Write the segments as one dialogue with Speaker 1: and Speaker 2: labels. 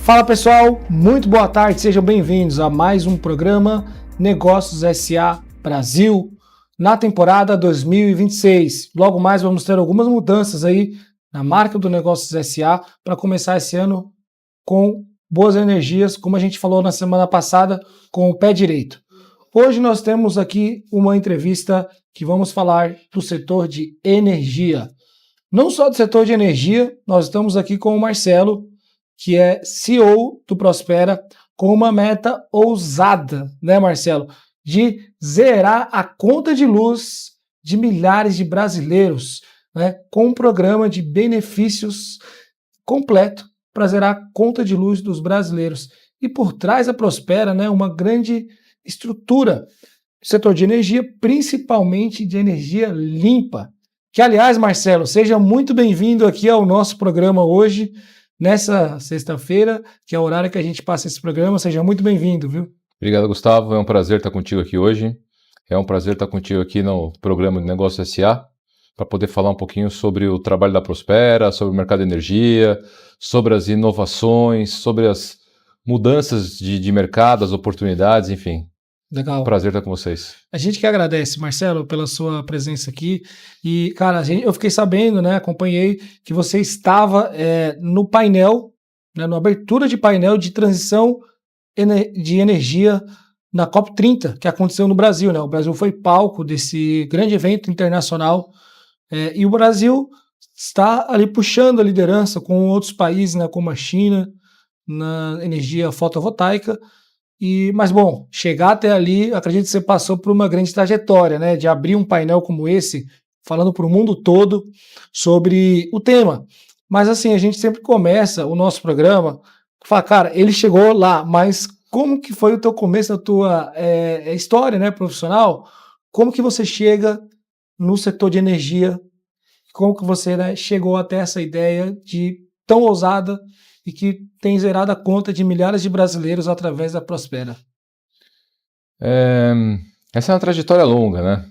Speaker 1: Fala pessoal, muito boa tarde, sejam bem-vindos a mais um programa Negócios SA Brasil na temporada 2026. Logo mais vamos ter algumas mudanças aí na marca do Negócios SA para começar esse ano com boas energias, como a gente falou na semana passada, com o pé direito. Hoje nós temos aqui uma entrevista que vamos falar do setor de energia. Não só do setor de energia, nós estamos aqui com o Marcelo, que é CEO do Prospera, com uma meta ousada, né, Marcelo? De zerar a conta de luz de milhares de brasileiros, né, com um programa de benefícios completo para zerar a conta de luz dos brasileiros. E por trás da Prospera, né, uma grande estrutura do setor de energia, principalmente de energia limpa. Que, aliás, Marcelo, seja muito bem-vindo aqui ao nosso programa hoje, nessa sexta-feira, que é o horário que a gente passa esse programa. Seja muito bem-vindo, viu?
Speaker 2: Obrigado, Gustavo. É um prazer estar contigo aqui hoje. É um prazer estar contigo aqui no programa de Negócios SA, para poder falar um pouquinho sobre o trabalho da Prospera, sobre o mercado de energia, sobre as inovações, sobre as mudanças de mercado, as oportunidades, enfim.
Speaker 1: Legal.
Speaker 2: Prazer estar com vocês.
Speaker 1: A gente que agradece, Marcelo, pela sua presença aqui. E, cara, eu fiquei sabendo, né, acompanhei que você estava no painel, né, na abertura de painel de transição de energia na COP30, que aconteceu no Brasil, né? O Brasil foi palco desse grande evento internacional e o Brasil está ali puxando a liderança com outros países, né, como a China, na energia fotovoltaica. Mas, bom, chegar até ali, acredito que você passou por uma grande trajetória, né? De abrir um painel como esse, falando para o mundo todo sobre o tema. Mas, assim, a gente sempre começa o nosso programa, fala, cara, ele chegou lá, mas como que foi o teu começo da tua história, né, profissional? Como que você chega no setor de energia? Como que você, né, chegou até essa ideia de tão ousada e que tem zerado a conta de milhares de brasileiros através da Prospera?
Speaker 2: Essa é uma trajetória longa, né?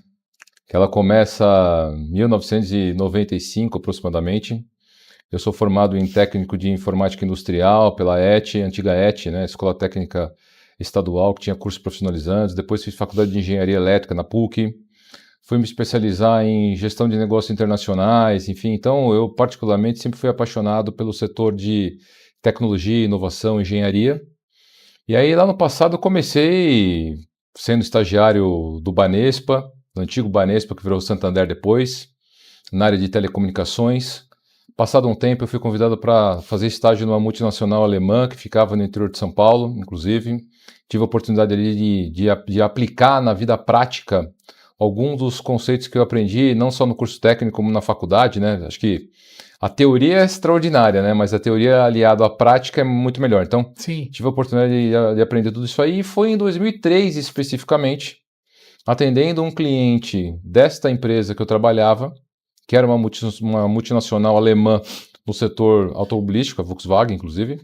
Speaker 2: Ela começa em 1995, aproximadamente. Eu sou formado em técnico de informática industrial pela ET, antiga ET, né? Escola Técnica Estadual, que tinha cursos profissionalizantes. Depois fiz faculdade de engenharia elétrica na PUC. Fui me especializar em gestão de negócios internacionais, enfim. Então, eu particularmente sempre fui apaixonado pelo setor de tecnologia, inovação, engenharia. E aí, lá no passado, eu comecei sendo estagiário do Banespa, do antigo Banespa, que virou Santander depois, na área de telecomunicações. Passado um tempo, eu fui convidado para fazer estágio numa multinacional alemã, que ficava no interior de São Paulo, inclusive. Tive a oportunidade ali de aplicar na vida prática alguns dos conceitos que eu aprendi, não só no curso técnico, como na faculdade, né? Acho que a teoria é extraordinária, né? Mas a teoria aliada à prática é muito melhor. Então,
Speaker 1: Sim.
Speaker 2: Tive a oportunidade de aprender tudo isso aí. E foi em 2003, especificamente, atendendo um cliente desta empresa que eu trabalhava, que era uma multinacional alemã no setor automobilístico, a Volkswagen, inclusive,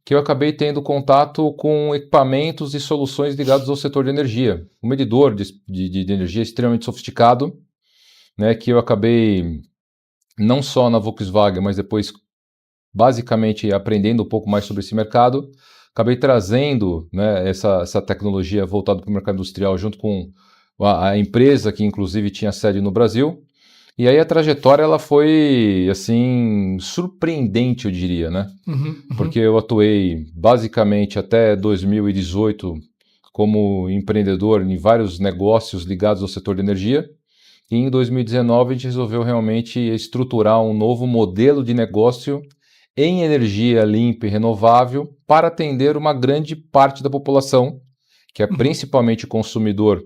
Speaker 2: que eu acabei tendo contato com equipamentos e soluções ligados ao setor de energia. Um medidor de energia extremamente sofisticado, né, que eu acabei, não só na Volkswagen, mas depois, basicamente, aprendendo um pouco mais sobre esse mercado, acabei trazendo, né, essa tecnologia voltada para o mercado industrial junto com a empresa que, inclusive, tinha sede no Brasil. E aí a trajetória ela foi, assim, surpreendente, eu diria, né? Porque eu atuei basicamente até 2018 como empreendedor em vários negócios ligados ao setor de energia. E em 2019 a gente resolveu realmente estruturar um novo modelo de negócio em energia limpa e renovável para atender uma grande parte da população, que é principalmente consumidor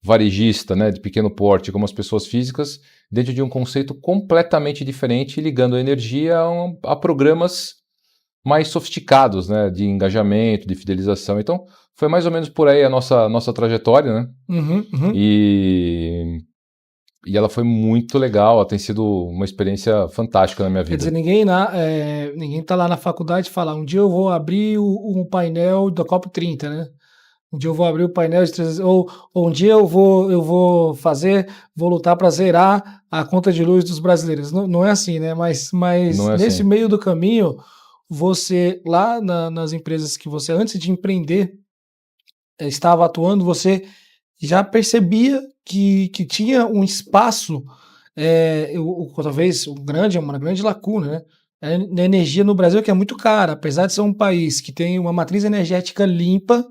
Speaker 2: varejista, né, de pequeno porte, como as pessoas físicas, dentro de um conceito completamente diferente, ligando a energia a programas mais sofisticados, né, de engajamento, de fidelização. Então, foi mais ou menos por aí a nossa trajetória, né? E ela foi muito legal, ela tem sido uma experiência fantástica na minha vida.
Speaker 1: Quer dizer, ninguém tá lá na faculdade e fala, um dia eu vou abrir um painel da COP30, né? Um dia eu vou abrir o painel de ou um dia eu vou lutar para zerar a conta de luz dos brasileiros. Não é assim, né? Mas
Speaker 2: Não é
Speaker 1: nesse
Speaker 2: assim.
Speaker 1: meio do caminho, você, lá nas empresas que você, antes de empreender, estava atuando, você já percebia que tinha um espaço, talvez uma grande lacuna, né? A energia no Brasil que é muito cara, apesar de ser um país que tem uma matriz energética limpa,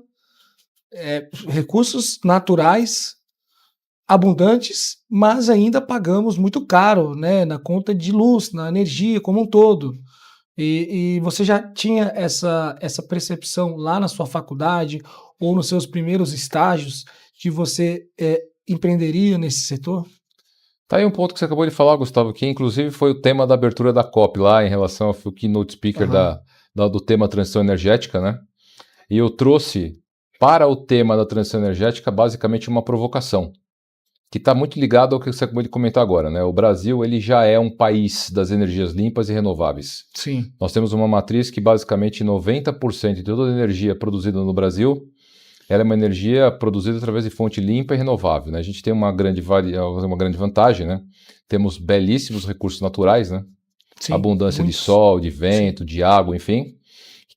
Speaker 1: recursos naturais abundantes, mas ainda pagamos muito caro, né, na conta de luz, na energia como um todo. E você já tinha essa percepção lá na sua faculdade ou nos seus primeiros estágios que você empreenderia nesse setor?
Speaker 2: Tá aí um ponto que você acabou de falar, Gustavo, que inclusive foi o tema da abertura da COP lá, em relação ao keynote speaker
Speaker 1: Aham.
Speaker 2: do tema transição energética, né? E eu trouxe para o tema da transição energética basicamente uma provocação, que está muito ligado ao que você acabou de comentar agora, né? O Brasil ele já é um país das energias limpas e renováveis.
Speaker 1: Sim.
Speaker 2: Nós temos uma matriz que basicamente 90% de toda a energia produzida no Brasil, ela é uma energia produzida através de fonte limpa e renovável, né? A gente tem uma grande vantagem, né? Temos belíssimos recursos naturais, né?
Speaker 1: Sim,
Speaker 2: Abundância de
Speaker 1: muitos.
Speaker 2: sol, de vento, de água, enfim,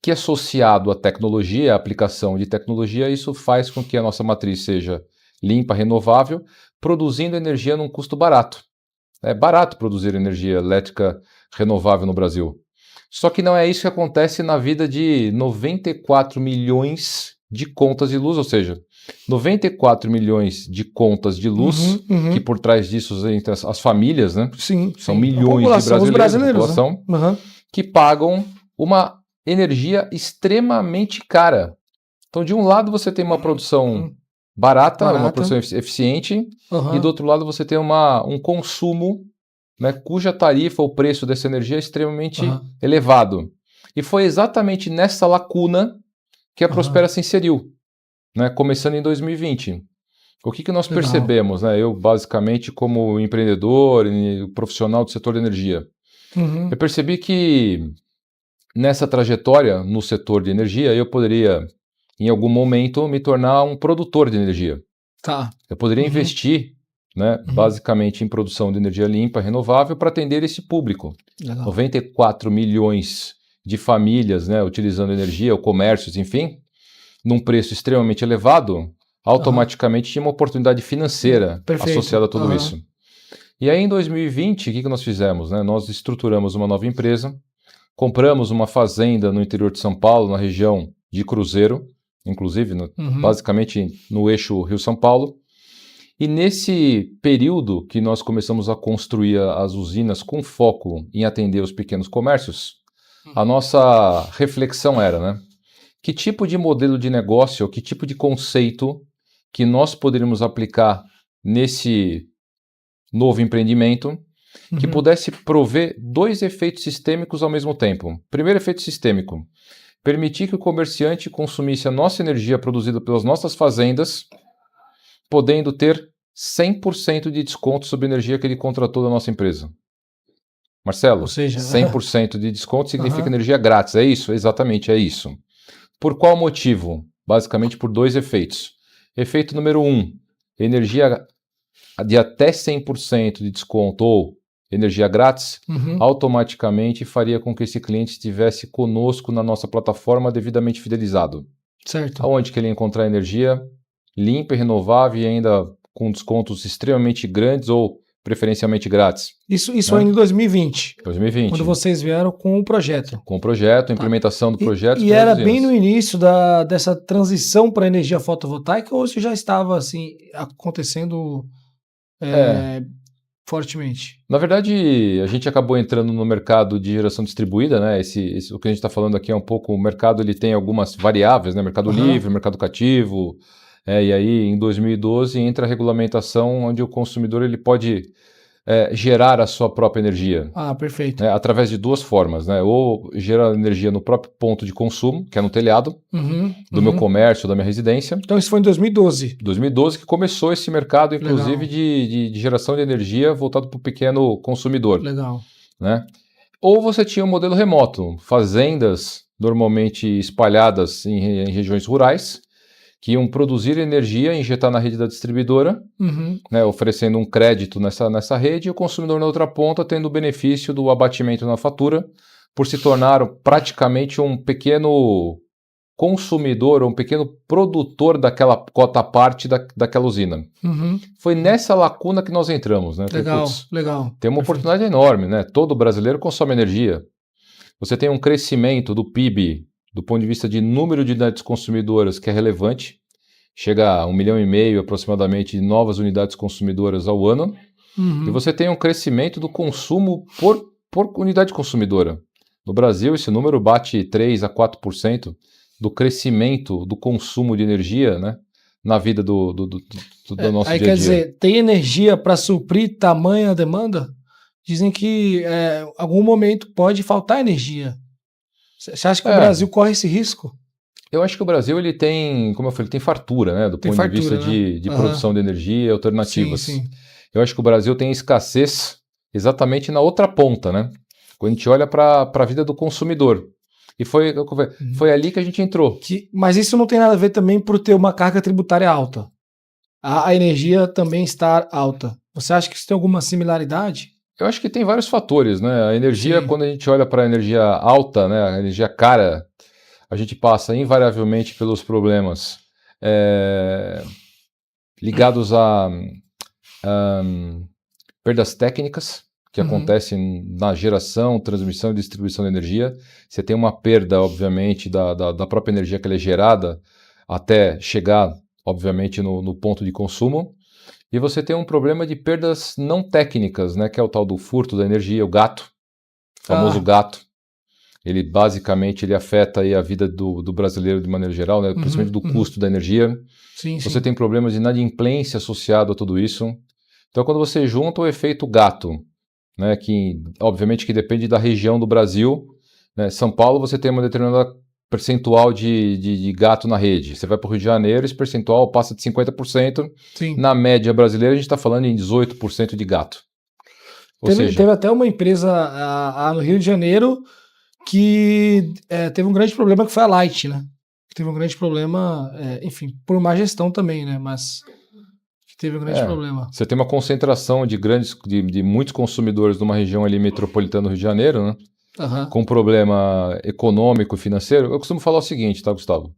Speaker 2: que associado à tecnologia, à aplicação de tecnologia, isso faz com que a nossa matriz seja limpa, renovável, produzindo energia num custo barato. É barato produzir energia elétrica renovável no Brasil. Só que não é isso que acontece na vida de 94 milhões de contas de luz, ou seja, 94 milhões de contas de luz, que por trás disso entre as famílias, né?
Speaker 1: Sim,
Speaker 2: São
Speaker 1: sim.
Speaker 2: milhões de
Speaker 1: Os brasileiros,
Speaker 2: a população,
Speaker 1: né? Uhum.
Speaker 2: que pagam uma energia extremamente cara. Então, de um lado você tem uma produção barata, uma produção eficiente, e do outro lado você tem um consumo, né, cuja tarifa ou preço dessa energia é extremamente elevado. E foi exatamente nessa lacuna que a Prospera se inseriu, né, começando em 2020. O que nós percebemos, né, eu basicamente como empreendedor e profissional do setor de energia? Eu percebi que nessa trajetória no setor de energia eu poderia, em algum momento, me tornar um produtor de energia.
Speaker 1: Tá.
Speaker 2: Eu poderia investir, né, basicamente em produção de energia limpa, renovável, para atender esse público.
Speaker 1: Legal.
Speaker 2: 94 milhões de famílias, né, utilizando energia, ou comércios, enfim, num preço extremamente elevado, automaticamente tinha uma oportunidade financeira associada a tudo isso. E aí, em 2020, o que nós fizemos? Né? Nós estruturamos uma nova empresa, compramos uma fazenda no interior de São Paulo, na região de Cruzeiro, inclusive, basicamente no eixo Rio-São Paulo. E nesse período que nós começamos a construir as usinas com foco em atender os pequenos comércios, a nossa reflexão era, né? Que tipo de modelo de negócio, que tipo de conceito que nós poderíamos aplicar nesse novo empreendimento que pudesse prover dois efeitos sistêmicos ao mesmo tempo. Primeiro efeito sistêmico, permitir que o comerciante consumisse a nossa energia produzida pelas nossas fazendas, podendo ter 100% de desconto sobre a energia que ele contratou da nossa empresa. Marcelo,
Speaker 1: ou seja,
Speaker 2: 100% de desconto significa energia grátis, é isso? Exatamente, é isso. Por qual motivo? Basicamente por dois efeitos. Efeito número 1, energia de até 100% de desconto ou energia grátis, automaticamente faria com que esse cliente estivesse conosco na nossa plataforma devidamente fidelizado.
Speaker 1: Certo.
Speaker 2: Aonde que ele ia encontrar energia limpa e renovável e ainda com descontos extremamente grandes ou preferencialmente grátis.
Speaker 1: Isso ainda em 2020.
Speaker 2: 2020.
Speaker 1: Quando vocês vieram com o projeto.
Speaker 2: Com o projeto, a implementação do projeto.
Speaker 1: E era bem no início dessa transição para energia fotovoltaica ou isso já estava assim acontecendo fortemente?
Speaker 2: Na verdade, a gente acabou entrando no mercado de geração distribuída, né? O que a gente está falando aqui é um pouco, o mercado ele tem algumas variáveis, né? Mercado livre, mercado cativo, e aí em 2012 entra a regulamentação onde o consumidor ele pode gerar a sua própria energia.
Speaker 1: Ah, perfeito.
Speaker 2: Né? Através de duas formas, né? Ou gerar energia no próprio ponto de consumo, que é no telhado, do meu comércio, da minha residência.
Speaker 1: Então isso foi em 2012.
Speaker 2: 2012 que começou esse mercado, inclusive, de geração de energia voltado para o pequeno consumidor.
Speaker 1: Legal.
Speaker 2: Né? Ou você tinha um modelo remoto, fazendas normalmente espalhadas em regiões rurais, que iam produzir energia, injetar na rede da distribuidora, né, oferecendo um crédito nessa rede, e o consumidor na outra ponta tendo o benefício do abatimento na fatura, por se tornar praticamente um pequeno consumidor, um pequeno produtor daquela cota parte daquela usina. Foi nessa lacuna que nós entramos, né?
Speaker 1: Legal, legal.
Speaker 2: Tem uma oportunidade enorme, né? Todo brasileiro consome energia. Você tem um crescimento do PIB, do ponto de vista de número de unidades consumidoras, que é relevante. Chega a 1,5 milhão aproximadamente de novas unidades consumidoras ao ano. E você tem um crescimento do consumo por unidade consumidora. No Brasil, esse número bate 3 a 4% do crescimento do consumo de energia, né, na vida do nosso
Speaker 1: aí
Speaker 2: dia a dia.
Speaker 1: Quer dizer, tem energia para suprir tamanha demanda? Dizem que em algum momento pode faltar energia. Você acha que o Brasil corre esse risco?
Speaker 2: Eu acho que o Brasil ele tem, como eu falei, tem fartura, né, do ponto de vista de produção de energia e alternativas.
Speaker 1: Sim.
Speaker 2: Eu acho que o Brasil tem escassez exatamente na outra ponta, né? Quando a gente olha para a vida do consumidor. E foi ali que a gente entrou.
Speaker 1: Mas isso não tem nada a ver também por ter uma carga tributária alta. A energia também está alta. Você acha que isso tem alguma similaridade?
Speaker 2: Eu acho que tem vários fatores, né? A energia, quando a gente olha para a energia alta, né, a energia cara, a gente passa invariavelmente pelos problemas ligados a perdas técnicas, que acontecem na geração, transmissão e distribuição de energia. Você tem uma perda, obviamente, da própria energia que ela é gerada até chegar, obviamente, no ponto de consumo. E você tem um problema de perdas não técnicas, né, que é o tal do furto da energia, o gato, o famoso gato. Ele basicamente ele afeta aí a vida do brasileiro de maneira geral, né, principalmente do custo da energia. Você tem problemas de inadimplência associado a tudo isso. Então, quando você junta o efeito gato, né, que obviamente que depende da região do Brasil, né, São Paulo você tem uma determinada percentual de gato na rede. Você vai para o Rio de Janeiro, esse percentual passa de 50%. Na média brasileira, a gente está falando em 18% de gato.
Speaker 1: Teve até uma empresa no Rio de Janeiro que teve um grande problema, que foi a Light, né? Teve um grande problema, enfim, por má gestão também, né? Mas teve um grande problema.
Speaker 2: Você tem uma concentração de muitos consumidores numa região ali metropolitana do Rio de Janeiro, né? Com problema econômico e financeiro. Eu costumo falar o seguinte, tá, Gustavo?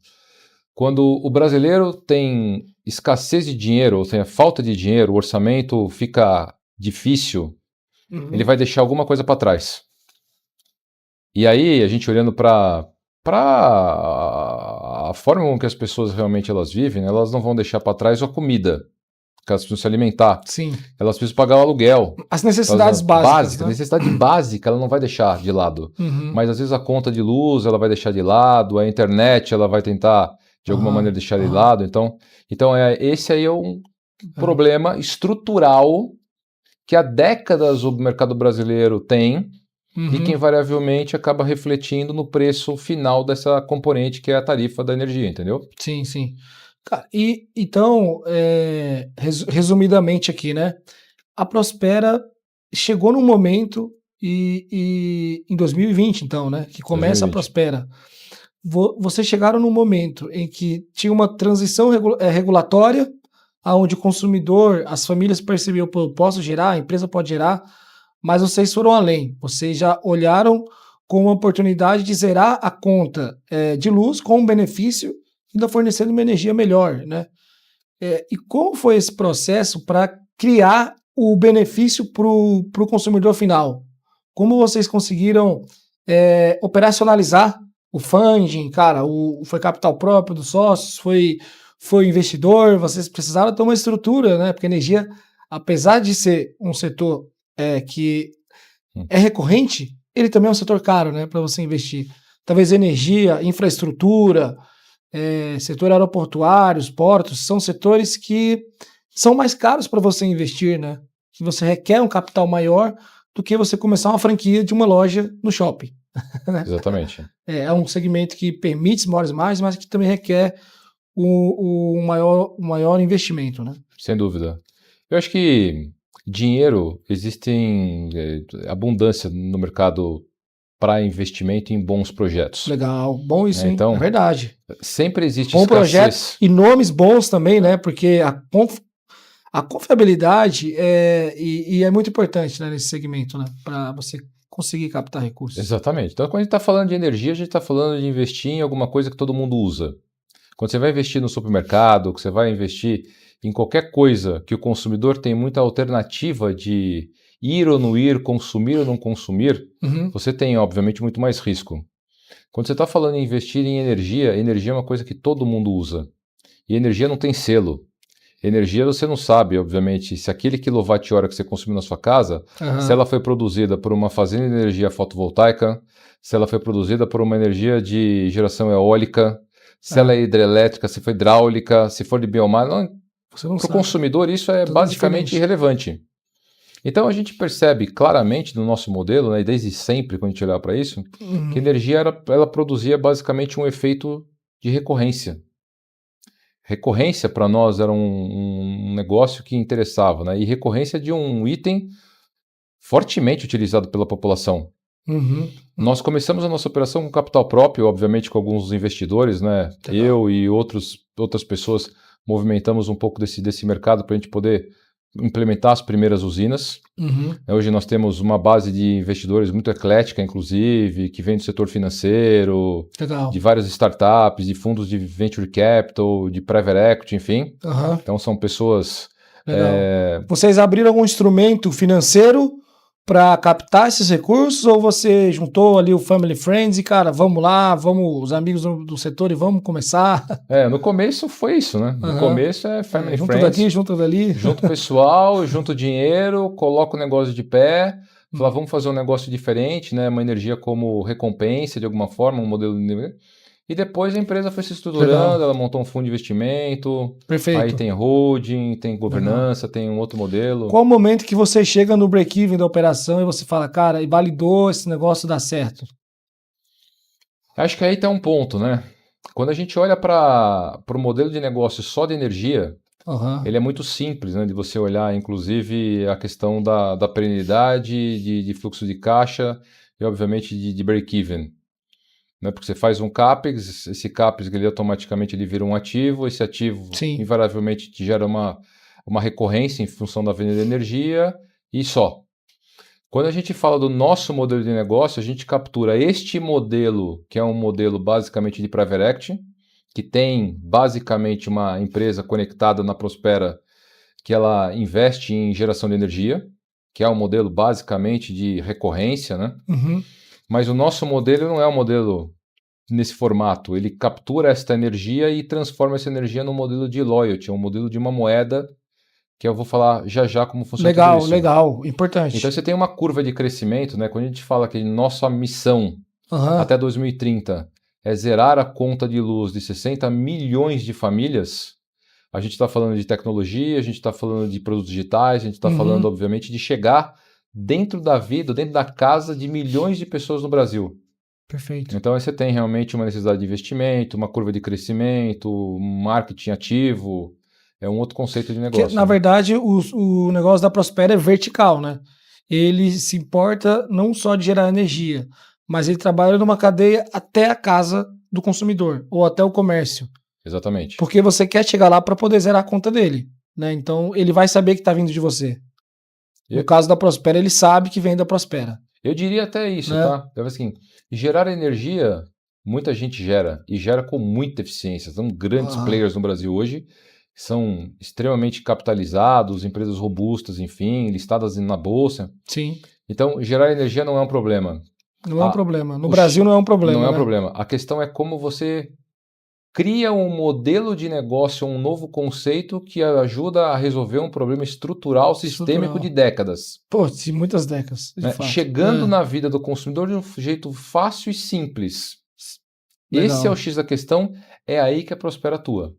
Speaker 2: Quando o brasileiro tem escassez de dinheiro, ou tem a falta de dinheiro, o orçamento fica difícil, ele vai deixar alguma coisa para trás. E aí, a gente olhando para a forma como que as pessoas realmente elas vivem, elas não vão deixar para trás a comida, que elas precisam se alimentar. Elas precisam pagar o aluguel.
Speaker 1: As necessidades básicas.
Speaker 2: Né? A necessidade básica ela não vai deixar de lado. Mas às vezes a conta de luz ela vai deixar de lado, a internet ela vai tentar de alguma maneira deixar de lado. Então esse aí é um problema estrutural que há décadas o mercado brasileiro tem e que invariavelmente acaba refletindo no preço final dessa componente que é a tarifa da energia, entendeu?
Speaker 1: Sim. Então, resumidamente aqui, né? A Prospera chegou num momento em 2020, então, né? Que começa 2020. A Prospera. Vocês chegaram num momento em que tinha uma transição regulatória, onde o consumidor, as famílias percebiam, pô, posso gerar, a empresa pode gerar, mas vocês foram além. Vocês já olharam com uma oportunidade de zerar a conta de luz com um benefício ainda fornecendo uma energia melhor, né? E como foi esse processo para criar o benefício para o consumidor final? Como vocês conseguiram operacionalizar o funding, cara? Foi capital próprio dos sócios? Foi investidor? Vocês precisaram ter uma estrutura, né? Porque energia, apesar de ser um setor que é recorrente, ele também é um setor caro, né? Para você investir. Talvez energia, infraestrutura, setor aeroportuário, portos, são setores que são mais caros para você investir, né? Que você requer um capital maior do que você começar uma franquia de uma loja no shopping.
Speaker 2: Exatamente.
Speaker 1: É um segmento que permite maiores margens, mas que também requer um maior investimento, né?
Speaker 2: Sem dúvida. Eu acho que dinheiro, existem abundância no mercado para investimento em bons projetos.
Speaker 1: Legal, bom isso, hein? Então, é verdade.
Speaker 2: Sempre existe
Speaker 1: bom projeto e nomes bons também, né? Porque a confiabilidade é muito importante, né, nesse segmento, né? Para você conseguir captar recursos.
Speaker 2: Exatamente. Então, quando a gente está falando de energia, a gente está falando de investir em alguma coisa que todo mundo usa. Quando você vai investir no supermercado, que você vai investir em qualquer coisa que o consumidor tem muita alternativa de ir ou não ir, consumir ou não consumir, você tem, obviamente, muito mais risco. Quando você está falando em investir em energia, energia é uma coisa que todo mundo usa. E energia não tem selo. Energia você não sabe, obviamente, se aquele quilowatt-hora que você consumiu na sua casa, se ela foi produzida por uma fazenda de energia fotovoltaica, se ela foi produzida por uma energia de geração eólica, se ela é hidrelétrica, se foi hidráulica, se for de biomassa. Para o consumidor isso é basicamente irrelevante. Então a gente percebe claramente no nosso modelo, né, e desde sempre quando a gente olhar para isso, que a energia ela produzia basicamente um efeito de recorrência. Recorrência para nós era um negócio que interessava, né? E recorrência de um item fortemente utilizado pela população. Nós começamos a nossa operação com capital próprio, obviamente com alguns investidores, né? Eu e outras pessoas movimentamos um pouco desse mercado para a gente poder implementar as primeiras usinas. Hoje nós temos uma base de investidores muito eclética, inclusive, que vem do setor financeiro, de várias startups, de fundos de venture capital, de private equity, enfim. Então são pessoas...
Speaker 1: Vocês abriram algum instrumento financeiro para captar esses recursos, ou você juntou ali o Family Friends e, cara, vamos lá, vamos os amigos do setor e vamos começar?
Speaker 2: No começo foi isso, né? No começo é Family Friends.
Speaker 1: Junto daqui, junto dali.
Speaker 2: Junto pessoal, junto dinheiro, coloca o negócio de pé, fala, vamos fazer um negócio diferente, né? Uma energia como recompensa, de alguma forma, um modelo de... E depois a empresa foi se estruturando, ela montou um fundo de investimento.
Speaker 1: Perfeito.
Speaker 2: Aí tem holding, tem governança, tem um outro modelo.
Speaker 1: Qual o momento que você chega no break-even da operação e você fala, cara, e validou esse negócio dar certo?
Speaker 2: Acho que aí tem um ponto, né? Quando a gente olha para o modelo de negócio só de energia, ele é muito simples, né? De você olhar, inclusive, a questão da perenidade, de fluxo de caixa e, obviamente, de break-even. Né? Porque você faz um CAPEX, esse CAPEX ele automaticamente ele vira um ativo, esse ativo invariavelmente te gera uma recorrência em função da venda de energia e só. Quando a gente fala do nosso modelo de negócio, a gente captura este modelo, que é um modelo basicamente de private equity, que tem basicamente uma empresa conectada na Prospera, que ela investe em geração de energia, que é um modelo basicamente de recorrência, né? Mas o nosso modelo não é um modelo nesse formato. Ele captura esta energia e transforma essa energia num modelo de loyalty, um modelo de uma moeda, que eu vou falar já como funciona tudo isso.
Speaker 1: Legal, importante.
Speaker 2: Então você tem uma curva de crescimento, né? Quando a gente fala que nossa missão até 2030 é zerar a conta de luz de 60 milhões de famílias, a gente está falando de tecnologia, a gente está falando de produtos digitais, a gente está falando, obviamente, de chegar dentro da vida, dentro da casa de milhões de pessoas no Brasil.
Speaker 1: Perfeito.
Speaker 2: Então aí você tem realmente uma necessidade de investimento, uma curva de crescimento, um marketing ativo, é um outro conceito de negócio.
Speaker 1: Na verdade, o negócio da Prospera é vertical, né? Ele se importa não só de gerar energia, mas ele trabalha numa cadeia até a casa do consumidor, ou até o comércio.
Speaker 2: Exatamente.
Speaker 1: Porque você quer chegar lá para poder zerar a conta dele, né? Então ele vai saber que está vindo de você. No caso da Prospera, ele sabe que vem da Prospera.
Speaker 2: Eu diria até isso, tá? Então, assim, gerar energia, muita gente gera, e gera com muita eficiência. São grandes players no Brasil hoje, são extremamente capitalizados, empresas robustas, enfim, listadas na bolsa.
Speaker 1: Sim.
Speaker 2: Então, gerar energia não é um problema.
Speaker 1: Não é um problema. No Brasil não é um problema.
Speaker 2: Não é um problema. A questão é como você cria um modelo de negócio, um novo conceito que ajuda a resolver um problema estrutural, sistêmico de décadas.
Speaker 1: Pô, de muitas décadas, de fato.
Speaker 2: Chegando na vida do consumidor de um jeito fácil e simples.
Speaker 1: Legal.
Speaker 2: Esse é o X da questão, é aí que a Prospera atua.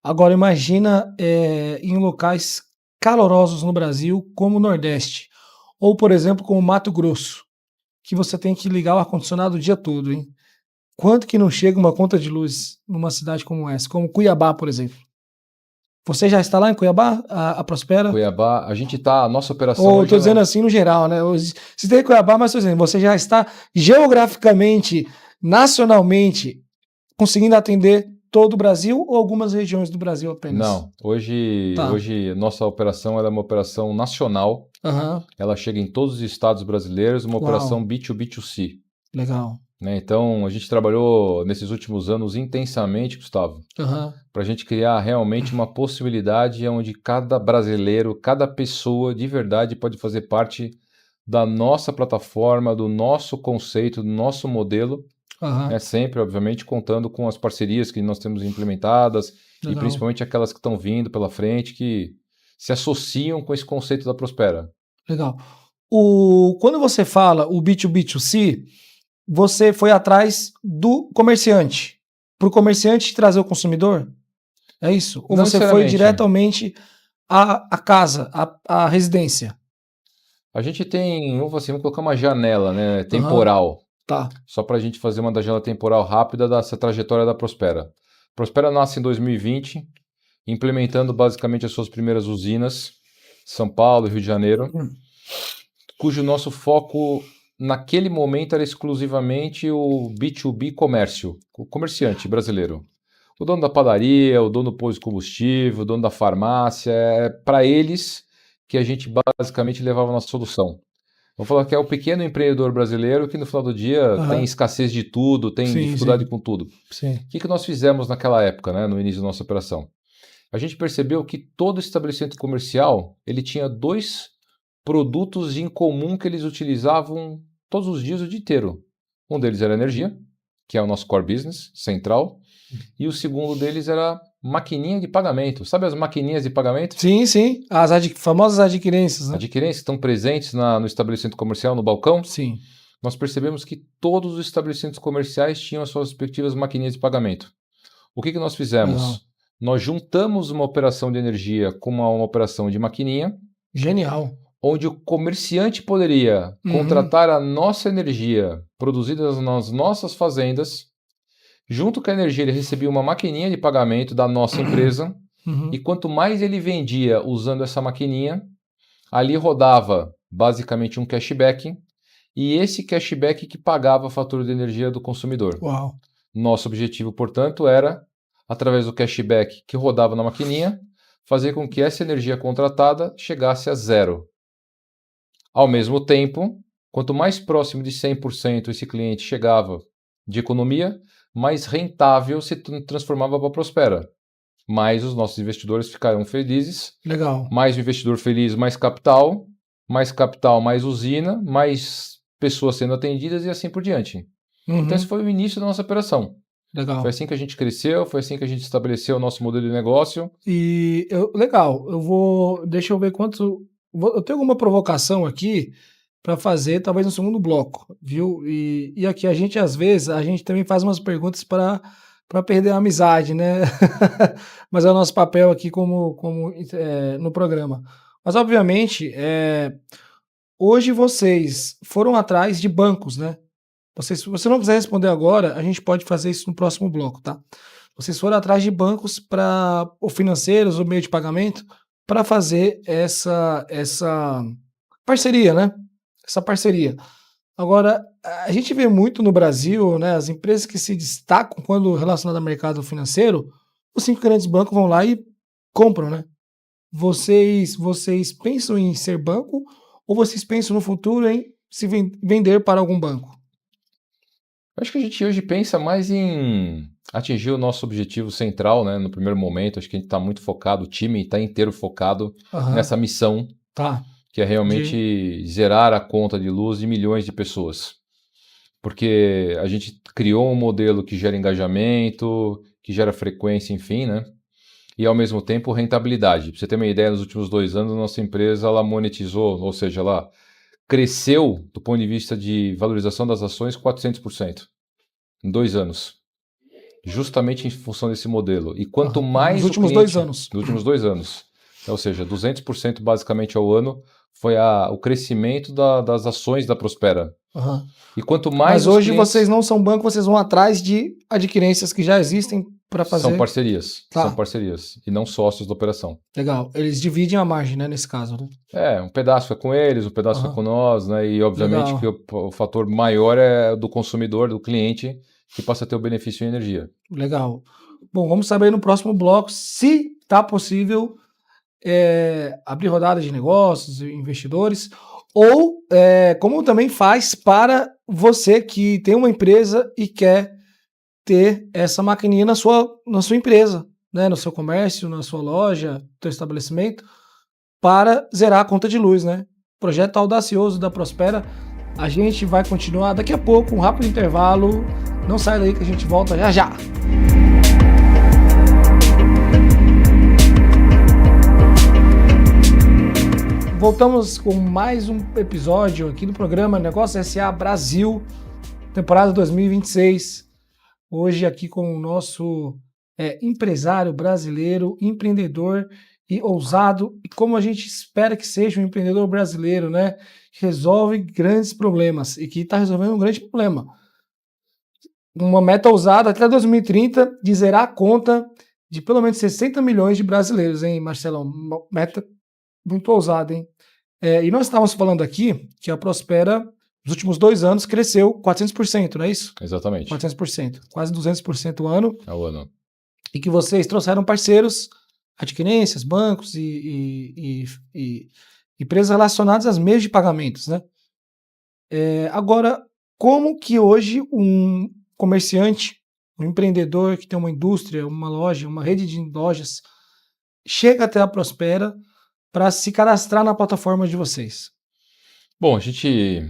Speaker 1: Agora imagina em locais calorosos no Brasil, como o Nordeste, ou por exemplo, como Mato Grosso, que você tem que ligar o ar-condicionado o dia todo, hein? Quanto que não chega uma conta de luz numa cidade como essa, como Cuiabá, por exemplo? Você já está lá em Cuiabá, a Prospera?
Speaker 2: Cuiabá, a gente está, a nossa operação...
Speaker 1: Ou estou dizendo assim no geral, né? Se tem Cuiabá, mas estou dizendo, você já está geograficamente, nacionalmente, conseguindo atender todo o Brasil ou algumas regiões do Brasil apenas?
Speaker 2: Não, hoje nossa operação ela é uma operação nacional,
Speaker 1: Aham,
Speaker 2: ela chega em todos os estados brasileiros, uma
Speaker 1: Uau.
Speaker 2: operação B2B2C.
Speaker 1: legal.
Speaker 2: Né? Então, a gente trabalhou nesses últimos anos intensamente, Gustavo,
Speaker 1: Aham,
Speaker 2: para a gente criar realmente uma possibilidade onde cada brasileiro, cada pessoa de verdade pode fazer parte da nossa plataforma, do nosso conceito, do nosso modelo,
Speaker 1: aham,
Speaker 2: né? Sempre, obviamente, contando com as parcerias que nós temos implementadas e
Speaker 1: legal.
Speaker 2: principalmente aquelas que estão vindo pela frente que se associam com esse conceito da Prospera.
Speaker 1: Legal. Quando você fala o B2B2C, você foi atrás do comerciante, para o comerciante trazer o consumidor? É isso? Ou
Speaker 2: Não
Speaker 1: você foi
Speaker 2: necessariamente.
Speaker 1: diretamente à casa, à residência?
Speaker 2: A gente tem, vamos colocar uma janela, né, temporal,
Speaker 1: Tá.
Speaker 2: só para a gente fazer uma da janela temporal rápida dessa trajetória da Prospera. Prospera nasce em 2020, implementando basicamente as suas primeiras usinas, São Paulo e Rio de Janeiro, cujo nosso foco naquele momento era exclusivamente o B2B comércio, o comerciante brasileiro. O dono da padaria, o dono do posto de combustível, o dono da farmácia, é para eles que a gente basicamente levava a nossa solução. Vamos falar que é o pequeno empreendedor brasileiro que no final do dia
Speaker 1: Aham.
Speaker 2: tem escassez de tudo, tem
Speaker 1: Sim,
Speaker 2: dificuldade
Speaker 1: sim.
Speaker 2: com tudo.
Speaker 1: Sim.
Speaker 2: O que nós fizemos naquela época, né, no início da nossa operação? A gente percebeu que todo estabelecimento comercial ele tinha dois produtos em comum que eles utilizavam todos os dias, o dia inteiro. Um deles era energia, que é o nosso core business central, e o segundo deles era maquininha de pagamento. Sabe as maquininhas de pagamento?
Speaker 1: Sim, sim. As famosas adquirências, né?
Speaker 2: Adquirentes que estão presentes no estabelecimento comercial, no balcão.
Speaker 1: Sim.
Speaker 2: Nós percebemos que todos os estabelecimentos comerciais tinham as suas respectivas maquininhas de pagamento. O que nós fizemos?
Speaker 1: Legal.
Speaker 2: Nós juntamos uma operação de energia com uma operação de maquininha,
Speaker 1: Genial.
Speaker 2: onde o comerciante poderia contratar a nossa energia produzida nas nossas fazendas. Junto com a energia, ele recebia uma maquininha de pagamento da nossa empresa.
Speaker 1: Uhum.
Speaker 2: E quanto mais ele vendia usando essa maquininha, ali rodava basicamente um cashback. E esse cashback que pagava a fatura de energia do consumidor.
Speaker 1: Uau.
Speaker 2: Nosso objetivo, portanto, era, através do cashback que rodava na maquininha, fazer com que essa energia contratada chegasse a zero. Ao mesmo tempo, quanto mais próximo de 100% esse cliente chegava de economia, mais rentável se transformava para a Prospera. Mais os nossos investidores ficaram felizes.
Speaker 1: Legal.
Speaker 2: Mais o investidor feliz, mais capital, mais usina, mais pessoas sendo atendidas e assim por diante. Então esse foi o início da nossa operação.
Speaker 1: Legal.
Speaker 2: Foi assim que a gente cresceu, foi assim que a gente estabeleceu o nosso modelo de negócio.
Speaker 1: Legal. Deixa eu ver quanto. Eu tenho alguma provocação aqui para fazer, talvez no segundo bloco, viu? E aqui a gente, às vezes, a gente também faz umas perguntas para perder a amizade, né? Mas é o nosso papel aqui no programa. Mas, obviamente, hoje vocês foram atrás de bancos, né? Se você não quiser responder agora, a gente pode fazer isso no próximo bloco, tá? Vocês foram atrás de bancos ou financeiros ou meio de pagamento para fazer essa parceria, né? Essa parceria. Agora, a gente vê muito no Brasil, né? As empresas que se destacam quando relacionadas ao mercado financeiro, os 5 grandes bancos vão lá e compram, né? Vocês pensam em ser banco ou vocês pensam no futuro em se vender para algum banco?
Speaker 2: Acho que a gente hoje pensa mais em atingir o nosso objetivo central, né? No primeiro momento, acho que a gente está muito focado, o time está inteiro focado nessa missão,
Speaker 1: Tá.
Speaker 2: que é realmente zerar a conta de luz de milhões de pessoas. Porque a gente criou um modelo que gera engajamento, que gera frequência, enfim, né? E ao mesmo tempo rentabilidade. Para você ter uma ideia, nos últimos 2 anos, a nossa empresa ela monetizou, ou seja, ela cresceu do ponto de vista de valorização das ações 400% em 2 anos. Justamente em função desse modelo. E quanto mais
Speaker 1: nos últimos 2 anos.
Speaker 2: Nos últimos 2 anos. Ou seja, 200% basicamente ao ano foi o crescimento das ações da Prospera. E quanto mais.
Speaker 1: Mas hoje vocês não são banco, vocês vão atrás de adquirências que já existem para fazer.
Speaker 2: São parcerias.
Speaker 1: Tá.
Speaker 2: São parcerias. E não sócios da operação.
Speaker 1: Legal. Eles dividem a margem, né, nesse caso, né?
Speaker 2: Um pedaço é com eles, um pedaço é com nós, né? E obviamente que o fator maior é do consumidor, do cliente, que passa a ter o benefício em energia.
Speaker 1: Legal. Bom, vamos saber no próximo bloco se está possível abrir rodadas de negócios, investidores, ou como também faz para você que tem uma empresa e quer ter essa maquininha na sua empresa, né, no seu comércio, na sua loja, no seu estabelecimento, para zerar a conta de luz, né? Projeto audacioso da Prospera. A gente vai continuar daqui a pouco, um rápido intervalo. Não sai daí que a gente volta já já. Voltamos com mais um episódio aqui do programa Negócio SA Brasil, temporada 2026. Hoje aqui com o nosso empresário brasileiro, empreendedor e ousado, e como a gente espera que seja um empreendedor brasileiro, né? Que resolve grandes problemas e que está resolvendo um grande problema. Uma meta ousada até 2030 de zerar a conta de pelo menos 60 milhões de brasileiros, hein, Marcelão? Uma meta muito ousada, hein? E nós estávamos falando aqui que a Prospera, nos últimos 2 anos, cresceu 400%, não é isso?
Speaker 2: Exatamente.
Speaker 1: 400%, quase 200% ao ano.
Speaker 2: Ao ano.
Speaker 1: E que vocês trouxeram parceiros, adquirências, bancos e empresas relacionadas às meios de pagamentos, né? Agora, como que hoje um comerciante, um empreendedor que tem uma indústria, uma loja, uma rede de lojas, chega até a Prospera para se cadastrar na plataforma de vocês?
Speaker 2: Bom, a gente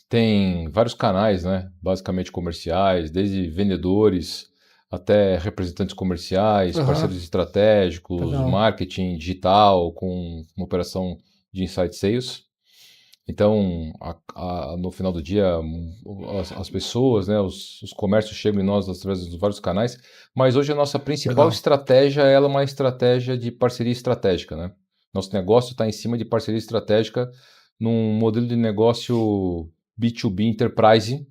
Speaker 2: tem vários canais, né? Basicamente comerciais, desde vendedores até representantes comerciais, parceiros estratégicos,
Speaker 1: Legal.
Speaker 2: Marketing digital com uma operação de inside sales. Então, no final do dia, as pessoas, né, os comércios chegam em nós através dos vários canais, mas hoje a nossa principal estratégia é uma estratégia de parceria estratégica, né? Nosso negócio está em cima de parceria estratégica num modelo de negócio B2B Enterprise,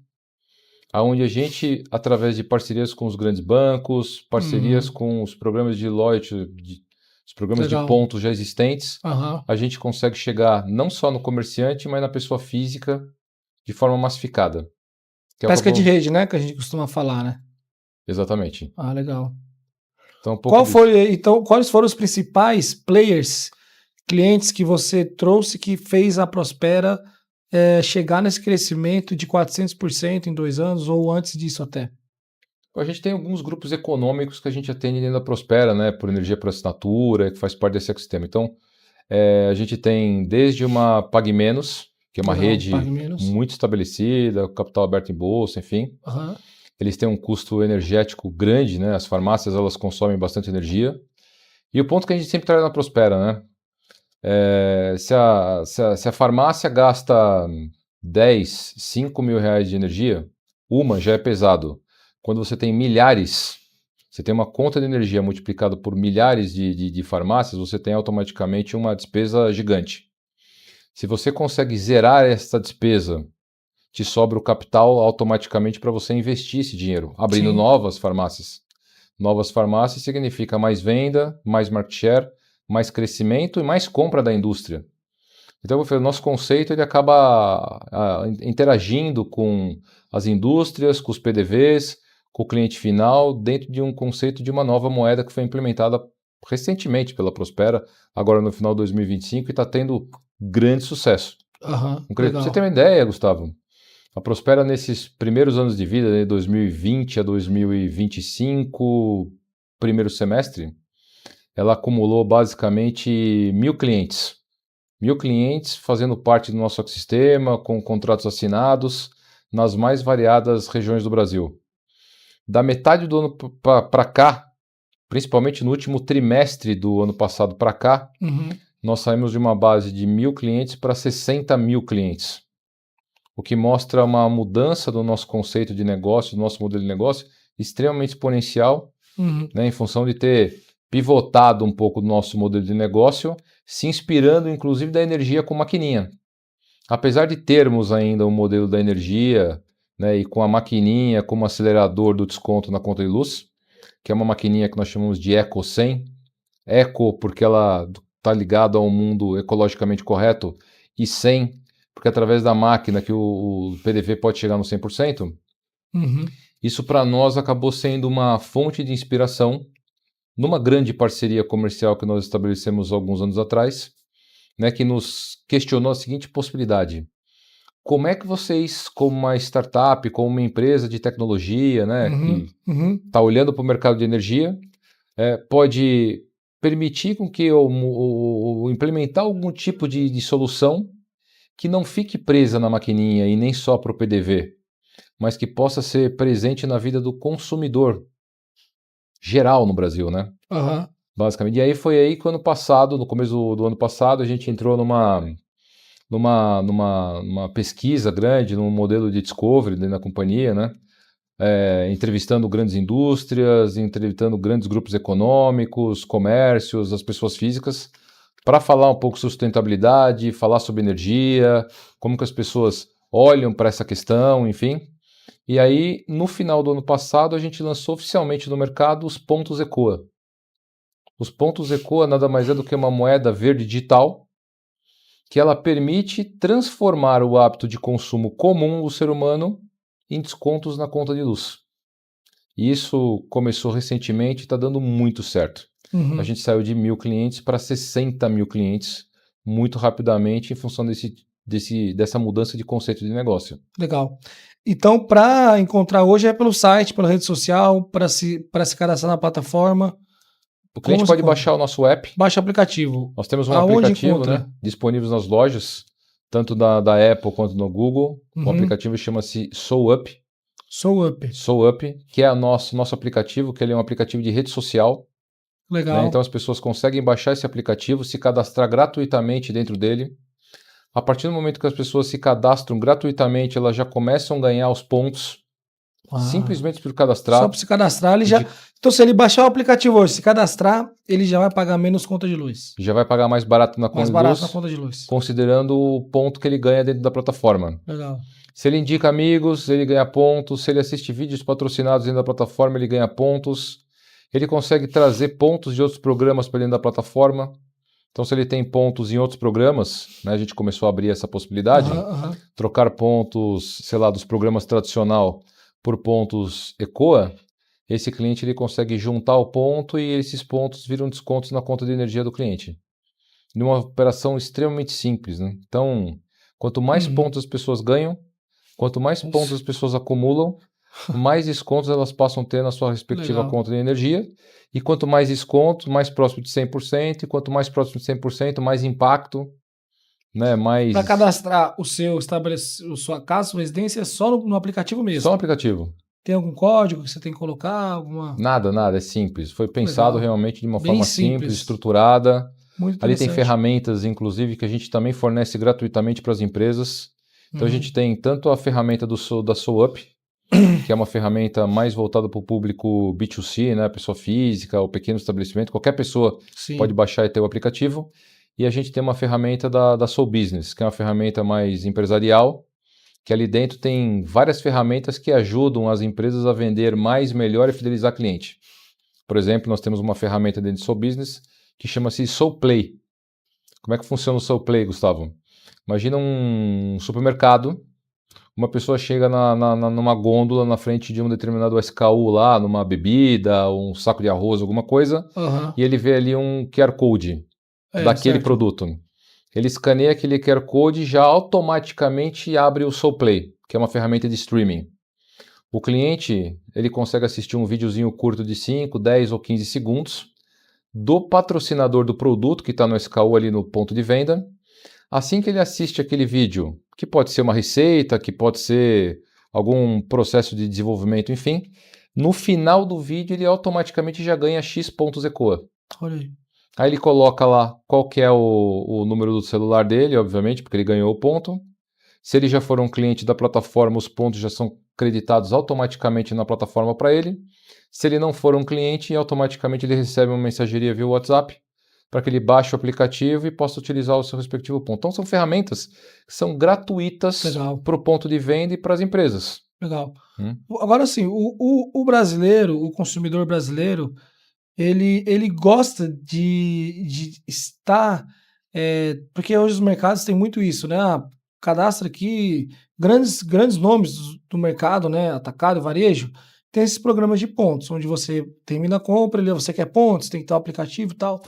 Speaker 2: onde a gente, através de parcerias com os grandes bancos, parcerias com os programas de loyalty, os programas de pontos já existentes, a gente consegue chegar não só no comerciante, mas na pessoa física de forma massificada.
Speaker 1: Pesca de rede, né? Que a gente costuma falar, né?
Speaker 2: Exatamente.
Speaker 1: Ah, legal.
Speaker 2: Então,
Speaker 1: quais foram os principais players, clientes que você trouxe que fez a Prospera chegar nesse crescimento de 400% em 2 anos ou antes disso até?
Speaker 2: A gente tem alguns grupos econômicos que a gente atende dentro da Prospera, né, por energia por assinatura, que faz parte desse ecossistema. Então, a gente tem desde uma Pague Menos, que é uma rede muito estabelecida, capital aberto em bolsa, enfim. Eles têm um custo energético grande, né? As farmácias elas consomem bastante energia. E o ponto que a gente sempre traz na Prospera, né? Se a farmácia gasta 10, 5 mil reais de energia, uma já é pesado. Quando você tem milhares, você tem uma conta de energia multiplicada por milhares de farmácias, você tem automaticamente uma despesa gigante. Se você consegue zerar essa despesa, te sobra o capital automaticamente para você investir esse dinheiro, abrindo novas farmácias. Novas farmácias significa mais venda, mais market share, mais crescimento e mais compra da indústria. Então, o nosso conceito ele acaba interagindo com as indústrias, com os PDVs, com o cliente final, dentro de um conceito de uma nova moeda que foi implementada recentemente pela Prospera, agora no final de 2025, e está tendo grande sucesso. Para você ter uma ideia, Gustavo, a Prospera nesses primeiros anos de vida, de 2020 a 2025, primeiro semestre, ela acumulou basicamente 1.000 clientes. 1.000 clientes fazendo parte do nosso ecossistema, com contratos assinados nas mais variadas regiões do Brasil. Da metade do ano para cá, principalmente no último trimestre do ano passado para cá, nós saímos de uma base de 1.000 clientes para 60 mil clientes. O que mostra uma mudança do nosso conceito de negócio, do nosso modelo de negócio, extremamente exponencial, né, em função de ter pivotado um pouco do nosso modelo de negócio, se inspirando inclusive da energia com maquininha. Apesar de termos ainda um modelo da energia, né, e com a maquininha como acelerador do desconto na conta de luz, que é uma maquininha que nós chamamos de Eco 100. Eco porque ela está ligada a um mundo ecologicamente correto, e 100 porque através da máquina que o PDV pode chegar no 100%. Isso para nós acabou sendo uma fonte de inspiração numa grande parceria comercial que nós estabelecemos alguns anos atrás, né, que nos questionou a seguinte possibilidade: como é que vocês, como uma startup, como uma empresa de tecnologia, né,
Speaker 1: Uhum,
Speaker 2: que
Speaker 1: uhum.
Speaker 2: está olhando para o mercado de energia, pode permitir com que eu implementar algum tipo de solução que não fique presa na maquininha e nem só para o PDV, mas que possa ser presente na vida do consumidor geral no Brasil, né?
Speaker 1: Aham.
Speaker 2: Basicamente. E aí foi aí que ano passado, no começo do ano passado, a gente entrou numa pesquisa grande, num modelo de discovery dentro da companhia, né? Entrevistando grandes indústrias, entrevistando grandes grupos econômicos, comércios, as pessoas físicas, para falar um pouco sobre sustentabilidade, falar sobre energia, como que as pessoas olham para essa questão, enfim. E aí, no final do ano passado, a gente lançou oficialmente no mercado os pontos ECOA. Os pontos ECOA nada mais é do que uma moeda verde digital que ela permite transformar o hábito de consumo comum do ser humano em descontos na conta de luz. E isso começou recentemente e está dando muito certo. A
Speaker 1: Uhum.
Speaker 2: gente saiu de 1.000 clientes para 60 mil clientes muito rapidamente em função dessa mudança de conceito de negócio.
Speaker 1: Legal. Então, para encontrar hoje é pelo site, pela rede social, para se cadastrar na plataforma.
Speaker 2: O
Speaker 1: Como
Speaker 2: cliente
Speaker 1: se
Speaker 2: pode
Speaker 1: encontra?
Speaker 2: baixar o nosso app.
Speaker 1: Baixa o aplicativo.
Speaker 2: Nós temos um
Speaker 1: Aonde
Speaker 2: aplicativo,
Speaker 1: encontra?
Speaker 2: né, disponível nas lojas, tanto da Apple quanto no Google. O
Speaker 1: Uhum.
Speaker 2: aplicativo chama-se SoulUp.
Speaker 1: Sou Up.
Speaker 2: SoulUp, que é o nosso aplicativo, que ele é um aplicativo de rede social, né?
Speaker 1: Legal.
Speaker 2: Então as pessoas conseguem baixar esse aplicativo, se cadastrar gratuitamente dentro dele. A partir do momento que as pessoas se cadastram gratuitamente, elas já começam a ganhar os pontos,
Speaker 1: Ah,
Speaker 2: simplesmente por
Speaker 1: só
Speaker 2: cadastrar.
Speaker 1: para se cadastrar, ele
Speaker 2: E
Speaker 1: já. Então, se ele baixar o aplicativo hoje, se cadastrar, ele já vai pagar menos conta de luz.
Speaker 2: já vai pagar mais barato na
Speaker 1: Mais
Speaker 2: conta de
Speaker 1: barato na
Speaker 2: luz,
Speaker 1: conta de luz.
Speaker 2: considerando o ponto que ele ganha dentro da plataforma.
Speaker 1: Legal.
Speaker 2: Se ele indica amigos, ele ganha pontos. Se ele assiste vídeos patrocinados dentro da plataforma, ele ganha pontos. Ele consegue trazer pontos de outros programas para dentro da plataforma. Então, se ele tem pontos em outros programas, né, a gente começou a abrir essa possibilidade,
Speaker 1: Aham, aham.
Speaker 2: trocar pontos, sei lá, dos programas tradicional por pontos ECOA, esse cliente ele consegue juntar o ponto e esses pontos viram descontos na conta de energia do cliente. Numa operação extremamente simples, né? Então, quanto mais
Speaker 1: Uhum.
Speaker 2: pontos as pessoas ganham, quanto mais pontos
Speaker 1: Isso.
Speaker 2: as pessoas acumulam, mais descontos elas passam a ter na sua respectiva
Speaker 1: Legal.
Speaker 2: conta de energia. E quanto mais descontos, mais próximo de 100%. E quanto mais próximo de 100%, mais impacto, né?
Speaker 1: Para
Speaker 2: Mais.
Speaker 1: cadastrar o seu sua casa, sua residência, é só no aplicativo
Speaker 2: Só
Speaker 1: mesmo.
Speaker 2: um aplicativo.
Speaker 1: Tem algum código que você tem que colocar? Alguma.
Speaker 2: Nada, nada, é simples. Foi pensado
Speaker 1: Legal.
Speaker 2: realmente de uma
Speaker 1: Bem
Speaker 2: forma simples,
Speaker 1: simples.
Speaker 2: estruturada.
Speaker 1: Muito
Speaker 2: Ali tem
Speaker 1: interessante.
Speaker 2: ferramentas, inclusive, que a gente também fornece gratuitamente para as empresas. Então a gente
Speaker 1: Uhum.
Speaker 2: tem tanto a ferramenta da SoulUp, que é uma ferramenta mais voltada para o público B2C, né, pessoa física ou pequeno estabelecimento, qualquer pessoa pode
Speaker 1: Sim.
Speaker 2: baixar e ter o aplicativo. E a gente tem uma ferramenta da Soul Business, que é uma ferramenta mais empresarial, que ali dentro tem várias ferramentas que ajudam as empresas a vender mais, melhor e fidelizar cliente. Por exemplo, nós temos uma ferramenta dentro de Soul Business que chama-se Soul Play. Como é que funciona o Soul Play, Gustavo? Imagina um supermercado, uma pessoa chega numa gôndola na frente de um determinado SKU lá, numa bebida, um saco de arroz, alguma coisa,
Speaker 1: Aham.
Speaker 2: e ele vê ali um QR Code
Speaker 1: É,
Speaker 2: daquele
Speaker 1: certo.
Speaker 2: produto. Ele escaneia aquele QR Code e já automaticamente abre o Soul Play, que é uma ferramenta de streaming. O cliente ele consegue assistir um videozinho curto de 5, 10 ou 15 segundos do patrocinador do produto que está no SKU ali no ponto de venda. Assim que ele assiste aquele vídeo, que pode ser uma receita, que pode ser algum processo de desenvolvimento, enfim, no final do vídeo ele automaticamente já ganha X pontos ECOA.
Speaker 1: Olha aí.
Speaker 2: Aí ele coloca lá qual que é o número do celular dele, obviamente, porque ele ganhou o ponto. Se ele já for um cliente da plataforma, os pontos já são creditados automaticamente na plataforma para ele. Se ele não for um cliente, automaticamente ele recebe uma mensageria via WhatsApp para que ele baixe o aplicativo e possa utilizar o seu respectivo ponto. Então são ferramentas que são gratuitas
Speaker 1: Legal.
Speaker 2: para o ponto de venda e para as empresas.
Speaker 1: Legal.
Speaker 2: Hum.
Speaker 1: Agora sim, o brasileiro, o consumidor brasileiro, ele gosta de estar. Porque hoje os mercados têm muito isso, né? cadastra aqui grandes nomes do mercado, né? Atacado, varejo, tem esses programas de pontos, onde você termina a compra, você quer pontos, tem que ter o aplicativo e tal.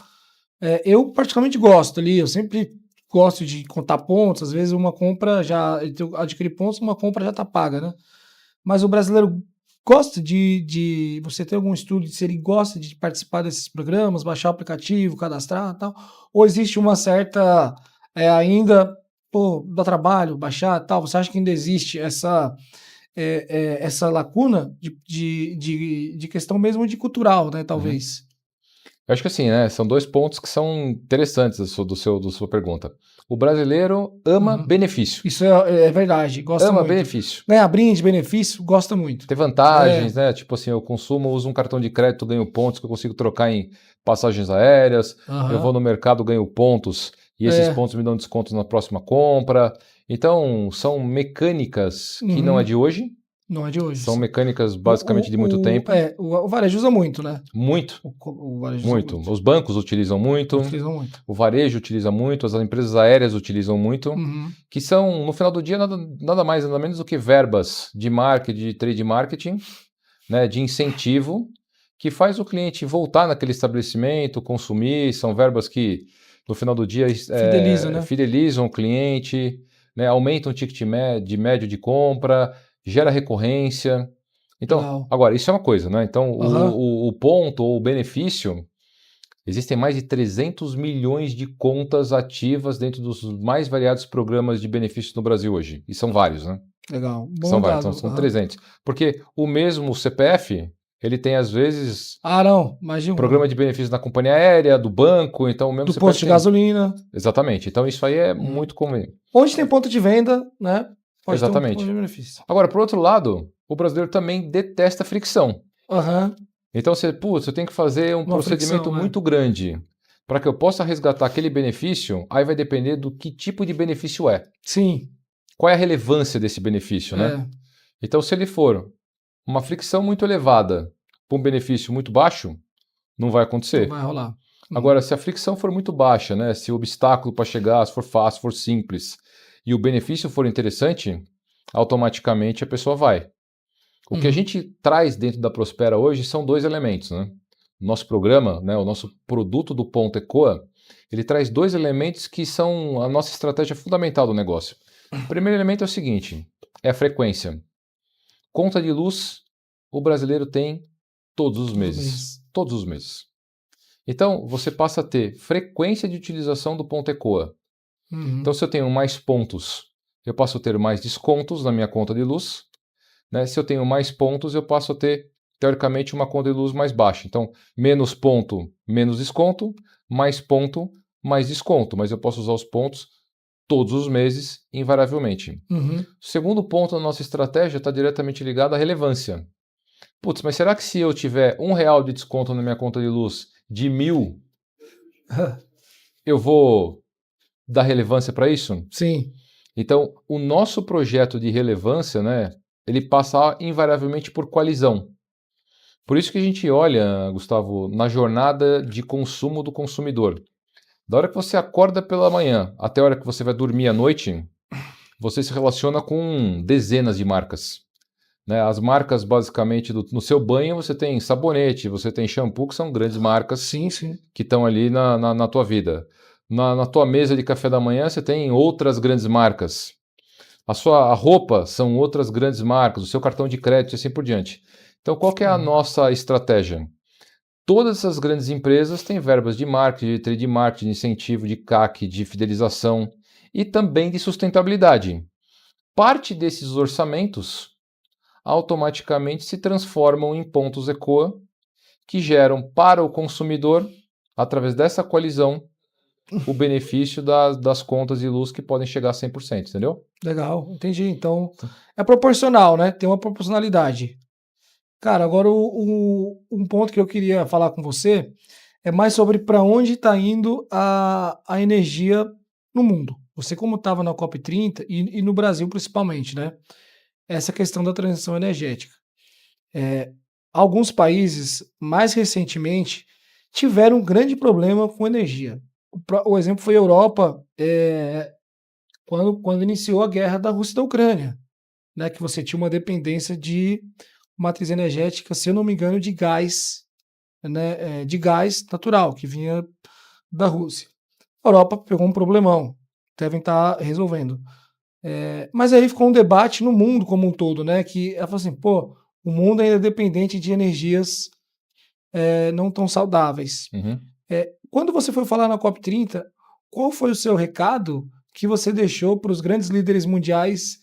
Speaker 1: Eu particularmente gosto ali, eu sempre gosto de contar pontos, às vezes uma compra eu adquiri pontos, uma compra já está paga, né? Mas o brasileiro gosta você ter algum estudo se ele gosta de participar desses programas, baixar o aplicativo, cadastrar e tal, ou existe uma certa, ainda, pô, dá trabalho baixar e tal, você acha que ainda existe essa lacuna de questão mesmo de cultural, né,
Speaker 2: Uhum.
Speaker 1: talvez?
Speaker 2: Eu acho que assim, né? São dois pontos que são interessantes da sua pergunta. O brasileiro ama
Speaker 1: Uhum.
Speaker 2: benefício.
Speaker 1: Isso é verdade, gosta
Speaker 2: Ama
Speaker 1: muito.
Speaker 2: benefício.
Speaker 1: Ganhar brinde, benefício, gosta muito.
Speaker 2: Ter
Speaker 1: É,
Speaker 2: vantagens, né? Tipo assim, eu consumo, uso um cartão de crédito, ganho pontos que eu consigo trocar em passagens aéreas. Eu vou
Speaker 1: aham,
Speaker 2: no mercado, ganho pontos e esses
Speaker 1: é,
Speaker 2: pontos me dão descontos na próxima compra. Então, são mecânicas que não é
Speaker 1: uhum,
Speaker 2: de hoje,
Speaker 1: não é de hoje,
Speaker 2: são
Speaker 1: sim.
Speaker 2: mecânicas basicamente de muito tempo.
Speaker 1: O varejo usa muito, né?
Speaker 2: Muito,
Speaker 1: O varejo usa
Speaker 2: muito.
Speaker 1: muito.
Speaker 2: Os bancos utilizam muito,
Speaker 1: Utilizam muito.
Speaker 2: o varejo utiliza muito, as empresas aéreas utilizam muito,
Speaker 1: Uhum,
Speaker 2: que são, no final do dia, nada mais, nada menos do que verbas de marketing, de trade marketing, né, de incentivo, que faz o cliente voltar naquele estabelecimento, consumir, são verbas que, no final do dia,
Speaker 1: fideliza, né?
Speaker 2: fidelizam o cliente, né, aumentam o ticket médio de compra, gera recorrência. Então,
Speaker 1: Legal.
Speaker 2: agora, isso é uma coisa, né? Então,
Speaker 1: Aham.
Speaker 2: o ponto ou o benefício, existem mais de 300 milhões de contas ativas dentro dos mais variados programas de benefícios no Brasil hoje. E são vários, né?
Speaker 1: Legal.
Speaker 2: São
Speaker 1: Bom
Speaker 2: vários, então
Speaker 1: dado.
Speaker 2: são
Speaker 1: Aham.
Speaker 2: 300. Porque o mesmo CPF, ele tem às vezes
Speaker 1: Ah, não. Mais de
Speaker 2: programa
Speaker 1: uma.
Speaker 2: de benefícios na companhia aérea, do banco, então o mesmo
Speaker 1: Do posto
Speaker 2: CPF
Speaker 1: de
Speaker 2: tem.
Speaker 1: gasolina.
Speaker 2: Exatamente. Então isso aí é
Speaker 1: Uhum.
Speaker 2: muito comum.
Speaker 1: Onde tem ponto de venda, né? Pode ter um ponto de
Speaker 2: Exatamente.
Speaker 1: benefício.
Speaker 2: Agora, por outro lado, o brasileiro também detesta fricção.
Speaker 1: Aham.
Speaker 2: Então você, putz, eu tenho que fazer um
Speaker 1: Uma
Speaker 2: procedimento
Speaker 1: fricção, é.
Speaker 2: muito grande para que eu possa resgatar aquele benefício, aí vai depender do que tipo de benefício é.
Speaker 1: Sim.
Speaker 2: Qual é a relevância desse benefício, né?
Speaker 1: É.
Speaker 2: Então, se ele for uma fricção muito elevada para um benefício muito baixo, não vai
Speaker 1: Não
Speaker 2: acontecer.
Speaker 1: vai rolar.
Speaker 2: Agora, se a fricção for muito baixa, né, se o obstáculo para chegar for fácil, for simples, e o benefício for interessante, automaticamente a pessoa vai. O que a
Speaker 1: Uhum.
Speaker 2: gente traz dentro da Prospera hoje são dois elementos, né? O nosso programa, né, o nosso produto do Ponto Ecoa, ele traz dois elementos que são a nossa estratégia fundamental do negócio. O primeiro elemento é o seguinte, é a frequência. Conta de luz, o brasileiro tem todos os
Speaker 1: Todos os
Speaker 2: meses.
Speaker 1: meses.
Speaker 2: Todos os meses. Então, você passa a ter frequência de utilização do ponto ECOA. Então,
Speaker 1: Uhum.
Speaker 2: se eu tenho mais pontos, eu passo a ter mais descontos na minha conta de luz. Né? Se eu tenho mais pontos, eu passo a ter, teoricamente, uma conta de luz mais baixa. Então, menos ponto, menos desconto, mais ponto, mais desconto. Mas eu posso usar os pontos todos os meses, invariavelmente.
Speaker 1: Uhum.
Speaker 2: O segundo ponto da nossa estratégia está diretamente ligado à relevância. Putz, mas será que se eu tiver R$ 1 de desconto na minha conta de luz de 1.000, eu vou dar relevância para isso?
Speaker 1: Sim.
Speaker 2: Então, o nosso projeto de relevância, né, ele passa invariavelmente por coalizão. Por isso que a gente olha, Gustavo, na jornada de consumo do consumidor. Da hora que você acorda pela manhã até a hora que você vai dormir à noite, você se relaciona com dezenas de marcas. Né? As marcas, basicamente, no seu banho, você tem sabonete, você tem shampoo, que são grandes marcas
Speaker 1: Sim, sim.
Speaker 2: que estão ali na tua vida. Na tua mesa de café da manhã, você tem outras grandes marcas. A roupa são outras grandes marcas, o seu cartão de crédito e assim por diante. Então, qual que é a
Speaker 1: Uhum.
Speaker 2: nossa estratégia? Todas essas grandes empresas têm verbas de marketing, de trade marketing, de incentivo, de CAC, de fidelização e também de sustentabilidade. Parte desses orçamentos automaticamente se transformam em pontos ECOA que geram para o consumidor, através dessa coalizão, o benefício das contas de luz que podem chegar a 100%, entendeu?
Speaker 1: Legal, entendi. Então, é proporcional, né? Tem uma proporcionalidade. Cara, agora um ponto que eu queria falar com você é mais sobre para onde está indo a energia no mundo. Você, como estava na COP30 e no Brasil principalmente, né? Essa questão da transição energética. Alguns países, mais recentemente, tiveram um grande problema com energia. O exemplo foi a Europa, quando iniciou a guerra da Rússia e da Ucrânia, né? Que você tinha uma dependência de matriz energética, se eu não me engano, de gás, né? De gás natural, que vinha da Rússia. A Europa pegou um problemão, devem estar resolvendo. Mas aí ficou um debate no mundo como um todo, né? Que ela falou assim, pô, o mundo ainda é dependente de energias não tão saudáveis.
Speaker 2: Uhum.
Speaker 1: Quando você foi falar na COP30, qual foi o seu recado que você deixou para os grandes líderes mundiais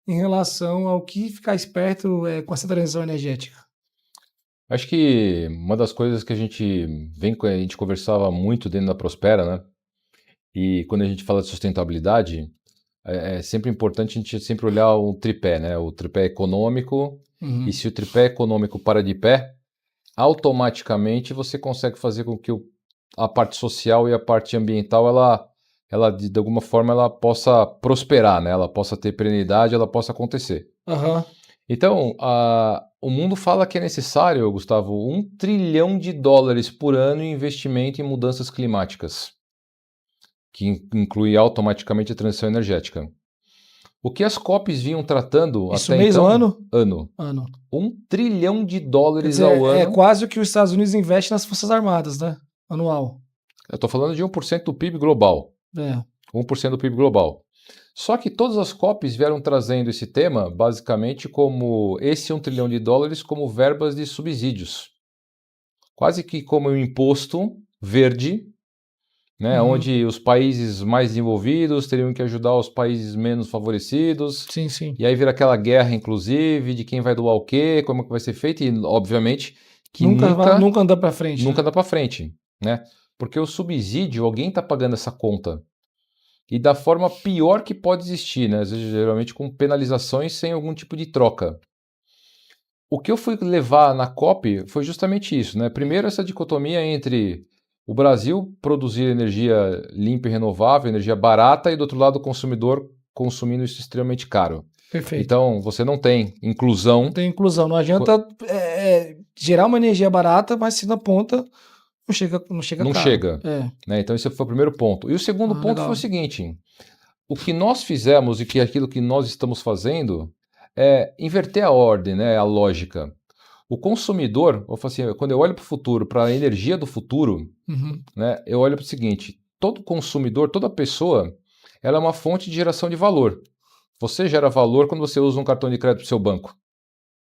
Speaker 1: em relação ao que ficar esperto com essa transição energética?
Speaker 2: Acho que uma das coisas que a gente conversava muito dentro da Prospera, né? E quando a gente fala de sustentabilidade, é sempre importante a gente sempre olhar o tripé, né? O tripé econômico, e se o tripé econômico para de pé, automaticamente você consegue fazer com que a parte social e a parte ambiental, ela de alguma forma, ela possa prosperar, né? Ela possa ter perenidade, ela possa acontecer.
Speaker 1: Aham.
Speaker 2: Então, o mundo fala que é necessário, Gustavo, $1 trilhão por ano em investimento em mudanças climáticas, que inclui automaticamente a transição energética. O que as COPs vinham tratando
Speaker 1: Isso
Speaker 2: até
Speaker 1: mês ou
Speaker 2: então...
Speaker 1: ano?
Speaker 2: Ano.
Speaker 1: Ano.
Speaker 2: $1 trilhão
Speaker 1: Quer dizer,
Speaker 2: ao
Speaker 1: é
Speaker 2: ano.
Speaker 1: quase o que os Estados Unidos investem nas Forças Armadas, né? Anual.
Speaker 2: Eu estou falando de 1% do PIB global. 1% do PIB global. Só que todas as COPs vieram trazendo esse tema, basicamente, como esse $1 trilhão como verbas de subsídios. Quase que como um imposto verde, né, onde os países mais desenvolvidos teriam que ajudar os países menos favorecidos.
Speaker 1: Sim, sim.
Speaker 2: E aí vira aquela guerra, inclusive, de quem vai doar o quê, como é que vai ser feito, e obviamente que
Speaker 1: nunca anda para frente.
Speaker 2: Nunca anda para frente, né? Porque o subsídio, alguém está pagando essa conta. E da forma pior que pode existir, né? Às vezes, geralmente com penalizações sem algum tipo de troca. O que eu fui levar na COP foi justamente isso, né? Primeiro, essa dicotomia entre o Brasil produzir energia limpa e renovável, energia barata, e do outro lado o consumidor consumindo isso extremamente caro.
Speaker 1: Perfeito.
Speaker 2: Então, você não tem inclusão.
Speaker 1: Não tem inclusão. Não adianta gerar uma energia barata, mas se na ponta não chega
Speaker 2: Não
Speaker 1: caro.
Speaker 2: chega. Né? Então, esse foi o primeiro ponto. E o segundo ponto
Speaker 1: legal.
Speaker 2: foi o seguinte: o que nós fizemos e que aquilo que nós estamos fazendo é inverter a ordem, né? A lógica. O consumidor, assim, quando eu olho para o futuro, para a energia do futuro, né, eu olho para o seguinte: todo consumidor, toda pessoa, ela é uma fonte de geração de valor. Você gera valor quando você usa um cartão de crédito do seu banco,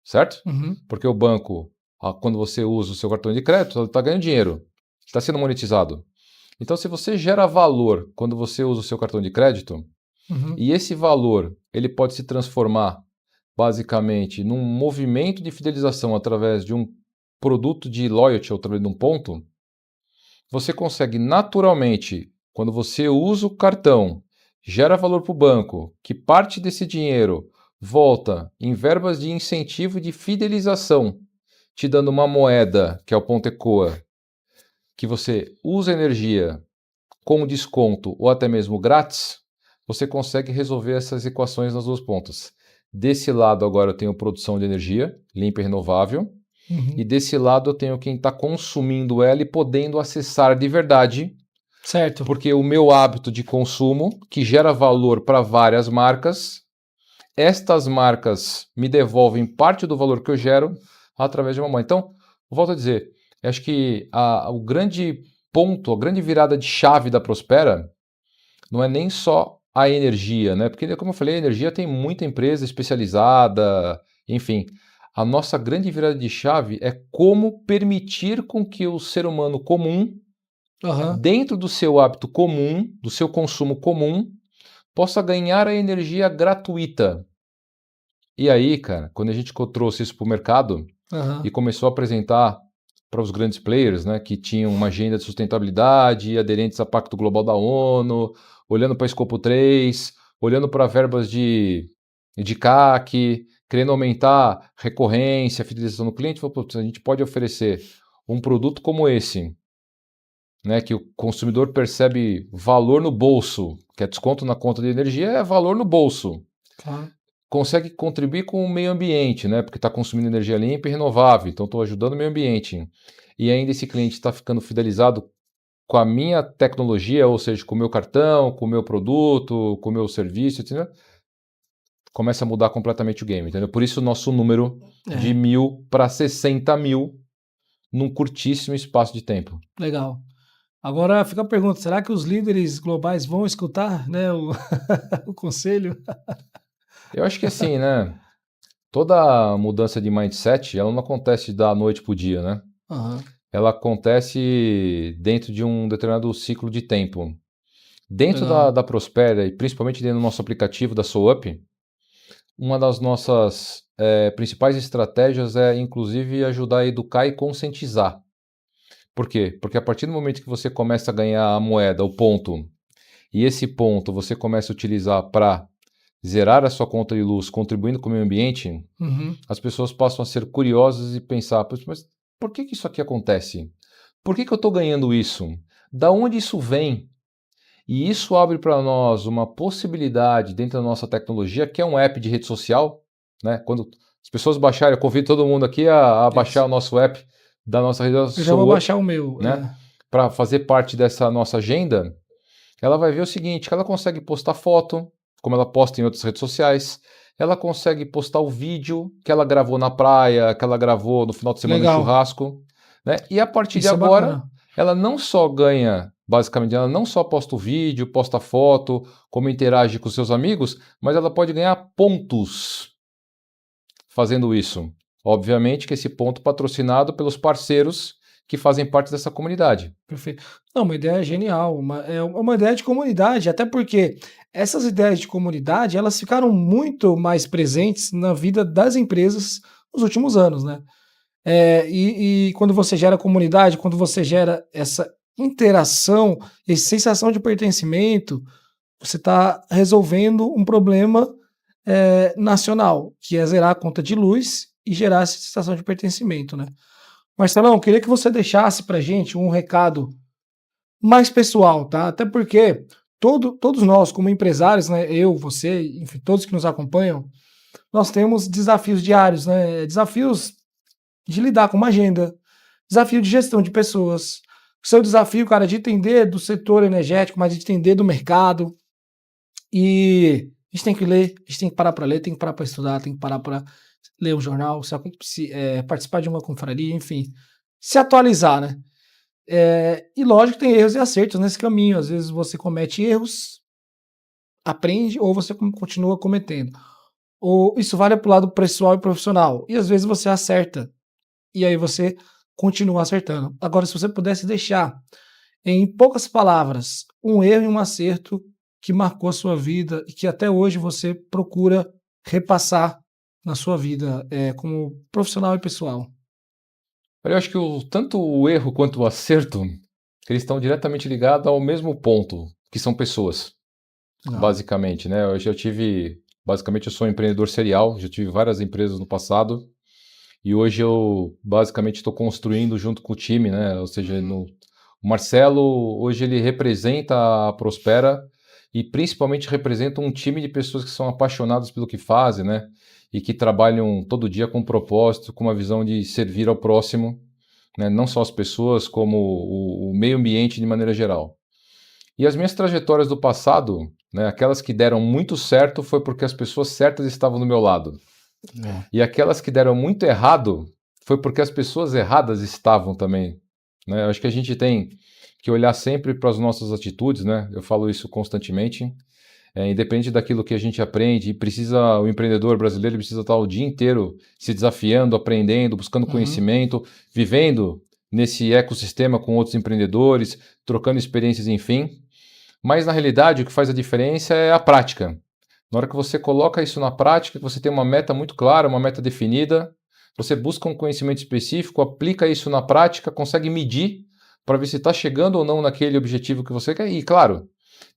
Speaker 2: certo? Porque o banco, quando você usa o seu cartão de crédito, ele está ganhando dinheiro, está sendo monetizado. Então, se você gera valor quando você usa o seu cartão de crédito, e esse valor ele pode se transformar basicamente num movimento de fidelização através de um produto de loyalty, ou através de um ponto, você consegue naturalmente, quando você usa o cartão, gera valor para o banco, que parte desse dinheiro volta em verbas de incentivo de fidelização, te dando uma moeda, que é o ponto ECOA, que você usa energia com desconto ou até mesmo grátis, você consegue resolver essas equações nas duas pontas. Desse lado agora eu tenho produção de energia limpa e renovável, e desse lado eu tenho quem está consumindo ela e podendo acessar de verdade.
Speaker 1: Certo.
Speaker 2: Porque o meu hábito de consumo, que gera valor para várias marcas, estas marcas me devolvem parte do valor que eu gero através de uma moeda. Então, volto a dizer, acho que o grande ponto, a grande virada de chave da Prospera não é nem só a energia, né? Porque, como eu falei, a energia tem muita empresa especializada, enfim. A nossa grande virada de chave é como permitir com que o ser humano comum, dentro do seu hábito comum, do seu consumo comum, possa ganhar a energia gratuita. E aí, cara, quando a gente trouxe isso para o mercado e começou a apresentar para os grandes players, né, que tinham uma agenda de sustentabilidade, aderentes ao Pacto Global da ONU, olhando para Escopo 3, olhando para verbas de CAC, querendo aumentar recorrência, fidelização do cliente, falou, a gente pode oferecer um produto como esse, né, que o consumidor percebe valor no bolso, que é desconto na conta de energia, é valor no bolso. Consegue contribuir com o meio ambiente, né, porque está consumindo energia limpa e renovável, então estou ajudando o meio ambiente. E ainda esse cliente está ficando fidelizado com a minha tecnologia, ou seja, com o meu cartão, com o meu produto, com o meu serviço, etc., começa a mudar completamente o game, entendeu? Por isso o nosso número de 1.000 para 60 mil num curtíssimo espaço de tempo.
Speaker 1: Legal. Agora fica a pergunta, será que os líderes globais vão escutar, né, o conselho?
Speaker 2: Eu acho que assim, né? Toda mudança de mindset, ela não acontece da noite para o dia, né?
Speaker 1: Aham,
Speaker 2: Ela acontece dentro de um determinado ciclo de tempo. Dentro
Speaker 1: legal.
Speaker 2: da Prospera, e principalmente dentro do nosso aplicativo da SoUp, uma das nossas principais estratégias é, inclusive, ajudar a educar e conscientizar. Por quê? Porque a partir do momento que você começa a ganhar a moeda, o ponto, e esse ponto você começa a utilizar para zerar a sua conta de luz, contribuindo com o meio ambiente,
Speaker 1: Uhum,
Speaker 2: as pessoas passam a ser curiosas e pensar, mas por que isso aqui acontece? Por que eu estou ganhando isso? Da onde isso vem? E isso abre para nós uma possibilidade dentro da nossa tecnologia, que é um app de rede social, né? Quando as pessoas baixarem, eu convido todo mundo aqui a baixar
Speaker 1: isso.
Speaker 2: o nosso app da nossa rede
Speaker 1: Eu já vou
Speaker 2: SoUp,
Speaker 1: baixar o meu.
Speaker 2: né? Para fazer parte dessa nossa agenda, ela vai ver o seguinte, que ela consegue postar foto, como ela posta em outras redes sociais, ela consegue postar o vídeo que ela gravou na praia, que ela gravou no final de semana no
Speaker 1: Legal.
Speaker 2: churrasco, né? E a partir de
Speaker 1: Isso é
Speaker 2: agora,
Speaker 1: bacana.
Speaker 2: ela não só ganha, basicamente, ela não só posta o vídeo, posta foto, como interage com seus amigos, mas ela pode ganhar pontos fazendo isso. Obviamente que esse ponto patrocinado pelos parceiros que fazem parte dessa comunidade.
Speaker 1: Perfeito. Não, uma ideia genial, é uma ideia de comunidade, até porque essas ideias de comunidade, elas ficaram muito mais presentes na vida das empresas nos últimos anos, né? E quando você gera comunidade, quando você gera essa interação, essa sensação de pertencimento, você está resolvendo um problema nacional, que é zerar a conta de luz e gerar essa sensação de pertencimento, né? Marcelão, eu queria que você deixasse para gente um recado mais pessoal, tá? Até porque todos nós, como empresários, né? Eu, você, enfim, todos que nos acompanham, nós temos desafios diários, né? Desafios de lidar com uma agenda, desafio de gestão de pessoas. O seu desafio, cara, de entender do setor energético, mas de entender do mercado. E a gente tem que ler, a gente tem que parar para ler, tem que parar para estudar, tem que parar para ler um jornal, participar de uma confraria, enfim, se atualizar, né? E lógico que tem erros e acertos nesse caminho. Às vezes você comete erros, aprende, ou você continua cometendo. Ou isso vale para o lado pessoal e profissional. E às vezes você acerta, e aí você continua acertando. Agora, se você pudesse deixar, em poucas palavras, um erro e um acerto que marcou a sua vida e que até hoje você procura repassar na sua vida, como profissional e pessoal.
Speaker 2: Eu acho que tanto o erro quanto o acerto, eles estão diretamente ligados ao mesmo ponto, que são pessoas,
Speaker 1: Não.
Speaker 2: basicamente, né? Basicamente, eu sou um empreendedor serial, já tive várias empresas no passado, e hoje eu, basicamente, estou construindo junto com o time, né? Ou seja, o Marcelo, hoje ele representa a Prospera e principalmente representa um time de pessoas que são apaixonadas pelo que fazem, né? E que trabalham todo dia com um propósito, com uma visão de servir ao próximo, né? Não só as pessoas, como o meio ambiente de maneira geral. E as minhas trajetórias do passado, né, aquelas que deram muito certo, foi porque as pessoas certas estavam do meu lado.
Speaker 1: É.
Speaker 2: E aquelas que deram muito errado, foi porque as pessoas erradas estavam também. Né? Eu acho que a gente tem que olhar sempre para as nossas atitudes, né? Eu falo isso constantemente. Independente daquilo que a gente aprende, o empreendedor brasileiro precisa estar o dia inteiro se desafiando, aprendendo, buscando
Speaker 1: Uhum.
Speaker 2: conhecimento, vivendo nesse ecossistema com outros empreendedores, trocando experiências, enfim. Mas na realidade o que faz a diferença é a prática. Na hora que você coloca isso na prática, que você tem uma meta muito clara, uma meta definida, você busca um conhecimento específico, aplica isso na prática, consegue medir para ver se está chegando ou não naquele objetivo que você quer. E, claro,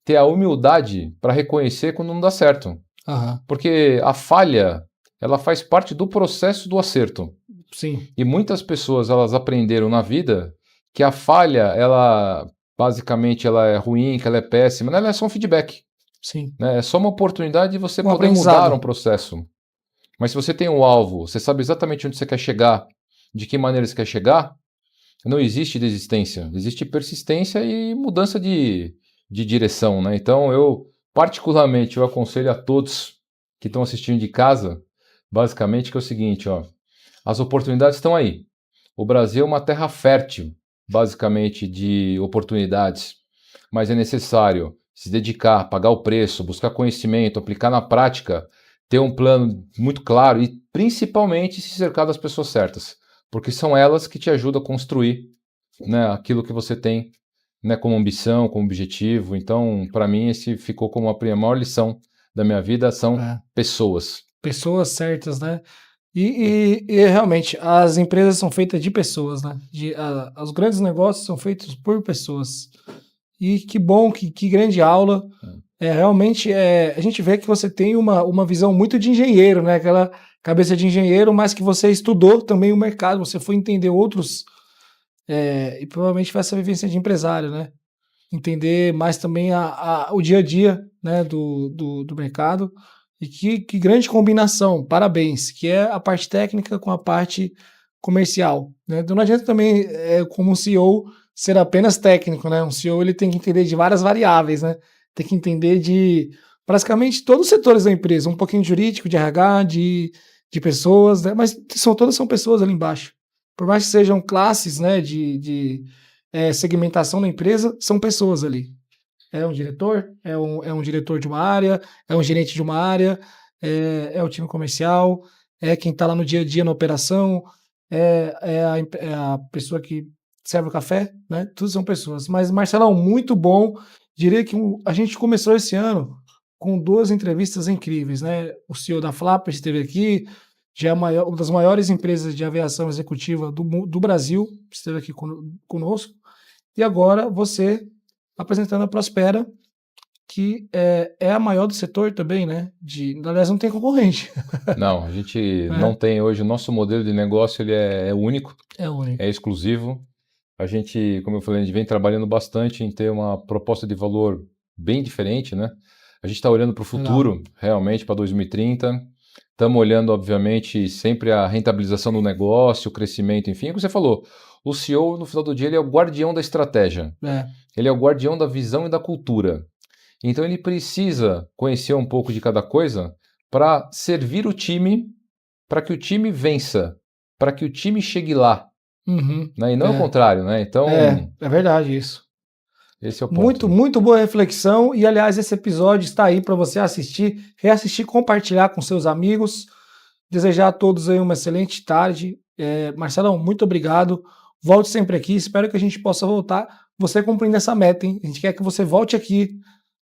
Speaker 2: ter a humildade para reconhecer quando não dá certo.
Speaker 1: Aham.
Speaker 2: Porque a falha, ela faz parte do processo do acerto.
Speaker 1: Sim,
Speaker 2: E muitas pessoas, elas aprenderam na vida que a falha, ela basicamente ela é ruim, que ela é péssima, ela é só um feedback.
Speaker 1: sim.
Speaker 2: Né? É só uma oportunidade de você
Speaker 1: Um
Speaker 2: poder mudar
Speaker 1: aprendizado.
Speaker 2: um processo. Mas se você tem um alvo, você sabe exatamente onde você quer chegar, de que maneira você quer chegar, não existe desistência, existe persistência e mudança de direção, né? Então, particularmente, eu aconselho a todos que estão assistindo de casa, basicamente, que é o seguinte, ó, as oportunidades estão aí. O Brasil é uma terra fértil, basicamente, de oportunidades, mas é necessário se dedicar, pagar o preço, buscar conhecimento, aplicar na prática, ter um plano muito claro e, principalmente, se cercar das pessoas certas, porque são elas que te ajudam a construir, né, aquilo que você tem, né, como ambição, como objetivo. Então, para mim, esse ficou como a maior lição da minha vida, são pessoas.
Speaker 1: Pessoas certas, né? E realmente, as empresas são feitas de pessoas, né? Os grandes negócios são feitos por pessoas. E que bom, que grande aula. Realmente, a gente vê que você tem uma visão muito de engenheiro, né? Aquela cabeça de engenheiro, mas que você estudou também o mercado, você foi entender outros, e provavelmente foi essa vivência de empresário, né? Entender mais também o dia a dia, né, do mercado. E que grande combinação, parabéns, que é a parte técnica com a parte comercial, né? Então não adianta também, como um CEO, ser apenas técnico, né? Um CEO ele tem que entender de várias variáveis, né? Tem que entender de praticamente todos os setores da empresa, um pouquinho de jurídico, de RH, de pessoas, né? Mas todas são pessoas ali embaixo. Por mais que sejam classes, né, de segmentação da empresa, são pessoas ali. É um diretor, é um diretor de uma área, é um gerente de uma área, é o time comercial, é quem está lá no dia a dia na operação, é a pessoa que serve o café, né? Tudo são pessoas. Mas, Marcelão, muito bom. Diria que a gente começou esse ano com 2 entrevistas incríveis, né? O CEO da Flapper esteve aqui, já é uma das maiores empresas de aviação executiva do Brasil, esteve aqui conosco. E agora você apresentando a Prospera, que é a maior do setor também, né? Aliás, não tem concorrente.
Speaker 2: Não, a gente não tem hoje. O nosso modelo de negócio ele é único,
Speaker 1: É único.
Speaker 2: é exclusivo. A gente, como eu falei, a gente vem trabalhando bastante em ter uma proposta de valor bem diferente, né? A gente está olhando para o futuro, realmente, para 2030. Estamos olhando, obviamente, sempre a rentabilização do negócio, o crescimento, enfim. É o que você falou, o CEO, no final do dia, ele é o guardião da estratégia. Ele é o guardião da visão e da cultura. Então, ele precisa conhecer um pouco de cada coisa para servir o time, para que o time vença, para que o time chegue lá. Né? E não o contrário, né? Então,
Speaker 1: é verdade isso.
Speaker 2: Esse é o ponto.
Speaker 1: Muito, muito boa reflexão. E, aliás, esse episódio está aí para você assistir, reassistir, compartilhar com seus amigos. Desejar a todos aí uma excelente tarde. Marcelão, muito obrigado. Volte sempre aqui. Espero que a gente possa voltar. Você cumprindo essa meta, hein? A gente quer que você volte aqui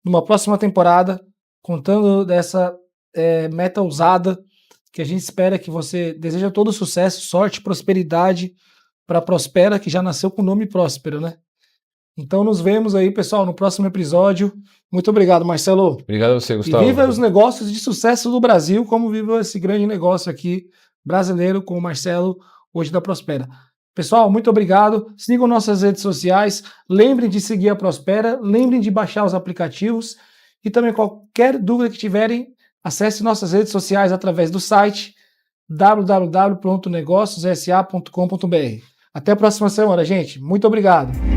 Speaker 1: numa próxima temporada, contando dessa meta ousada, que a gente espera que você deseja todo sucesso, sorte, prosperidade para a Prospera, que já nasceu com o nome Próspero, né? Então nos vemos aí, pessoal, no próximo episódio. Muito obrigado, Marcelo.
Speaker 2: Obrigado a você, Gustavo.
Speaker 1: E viva os negócios de sucesso do Brasil, como viva esse grande negócio aqui brasileiro com o Marcelo, hoje da Prospera. Pessoal, muito obrigado. Sigam nossas redes sociais. Lembrem de seguir a Prospera. Lembrem de baixar os aplicativos. E também qualquer dúvida que tiverem, acesse nossas redes sociais através do site www.negociosa.com.br. Até a próxima semana, gente. Muito obrigado.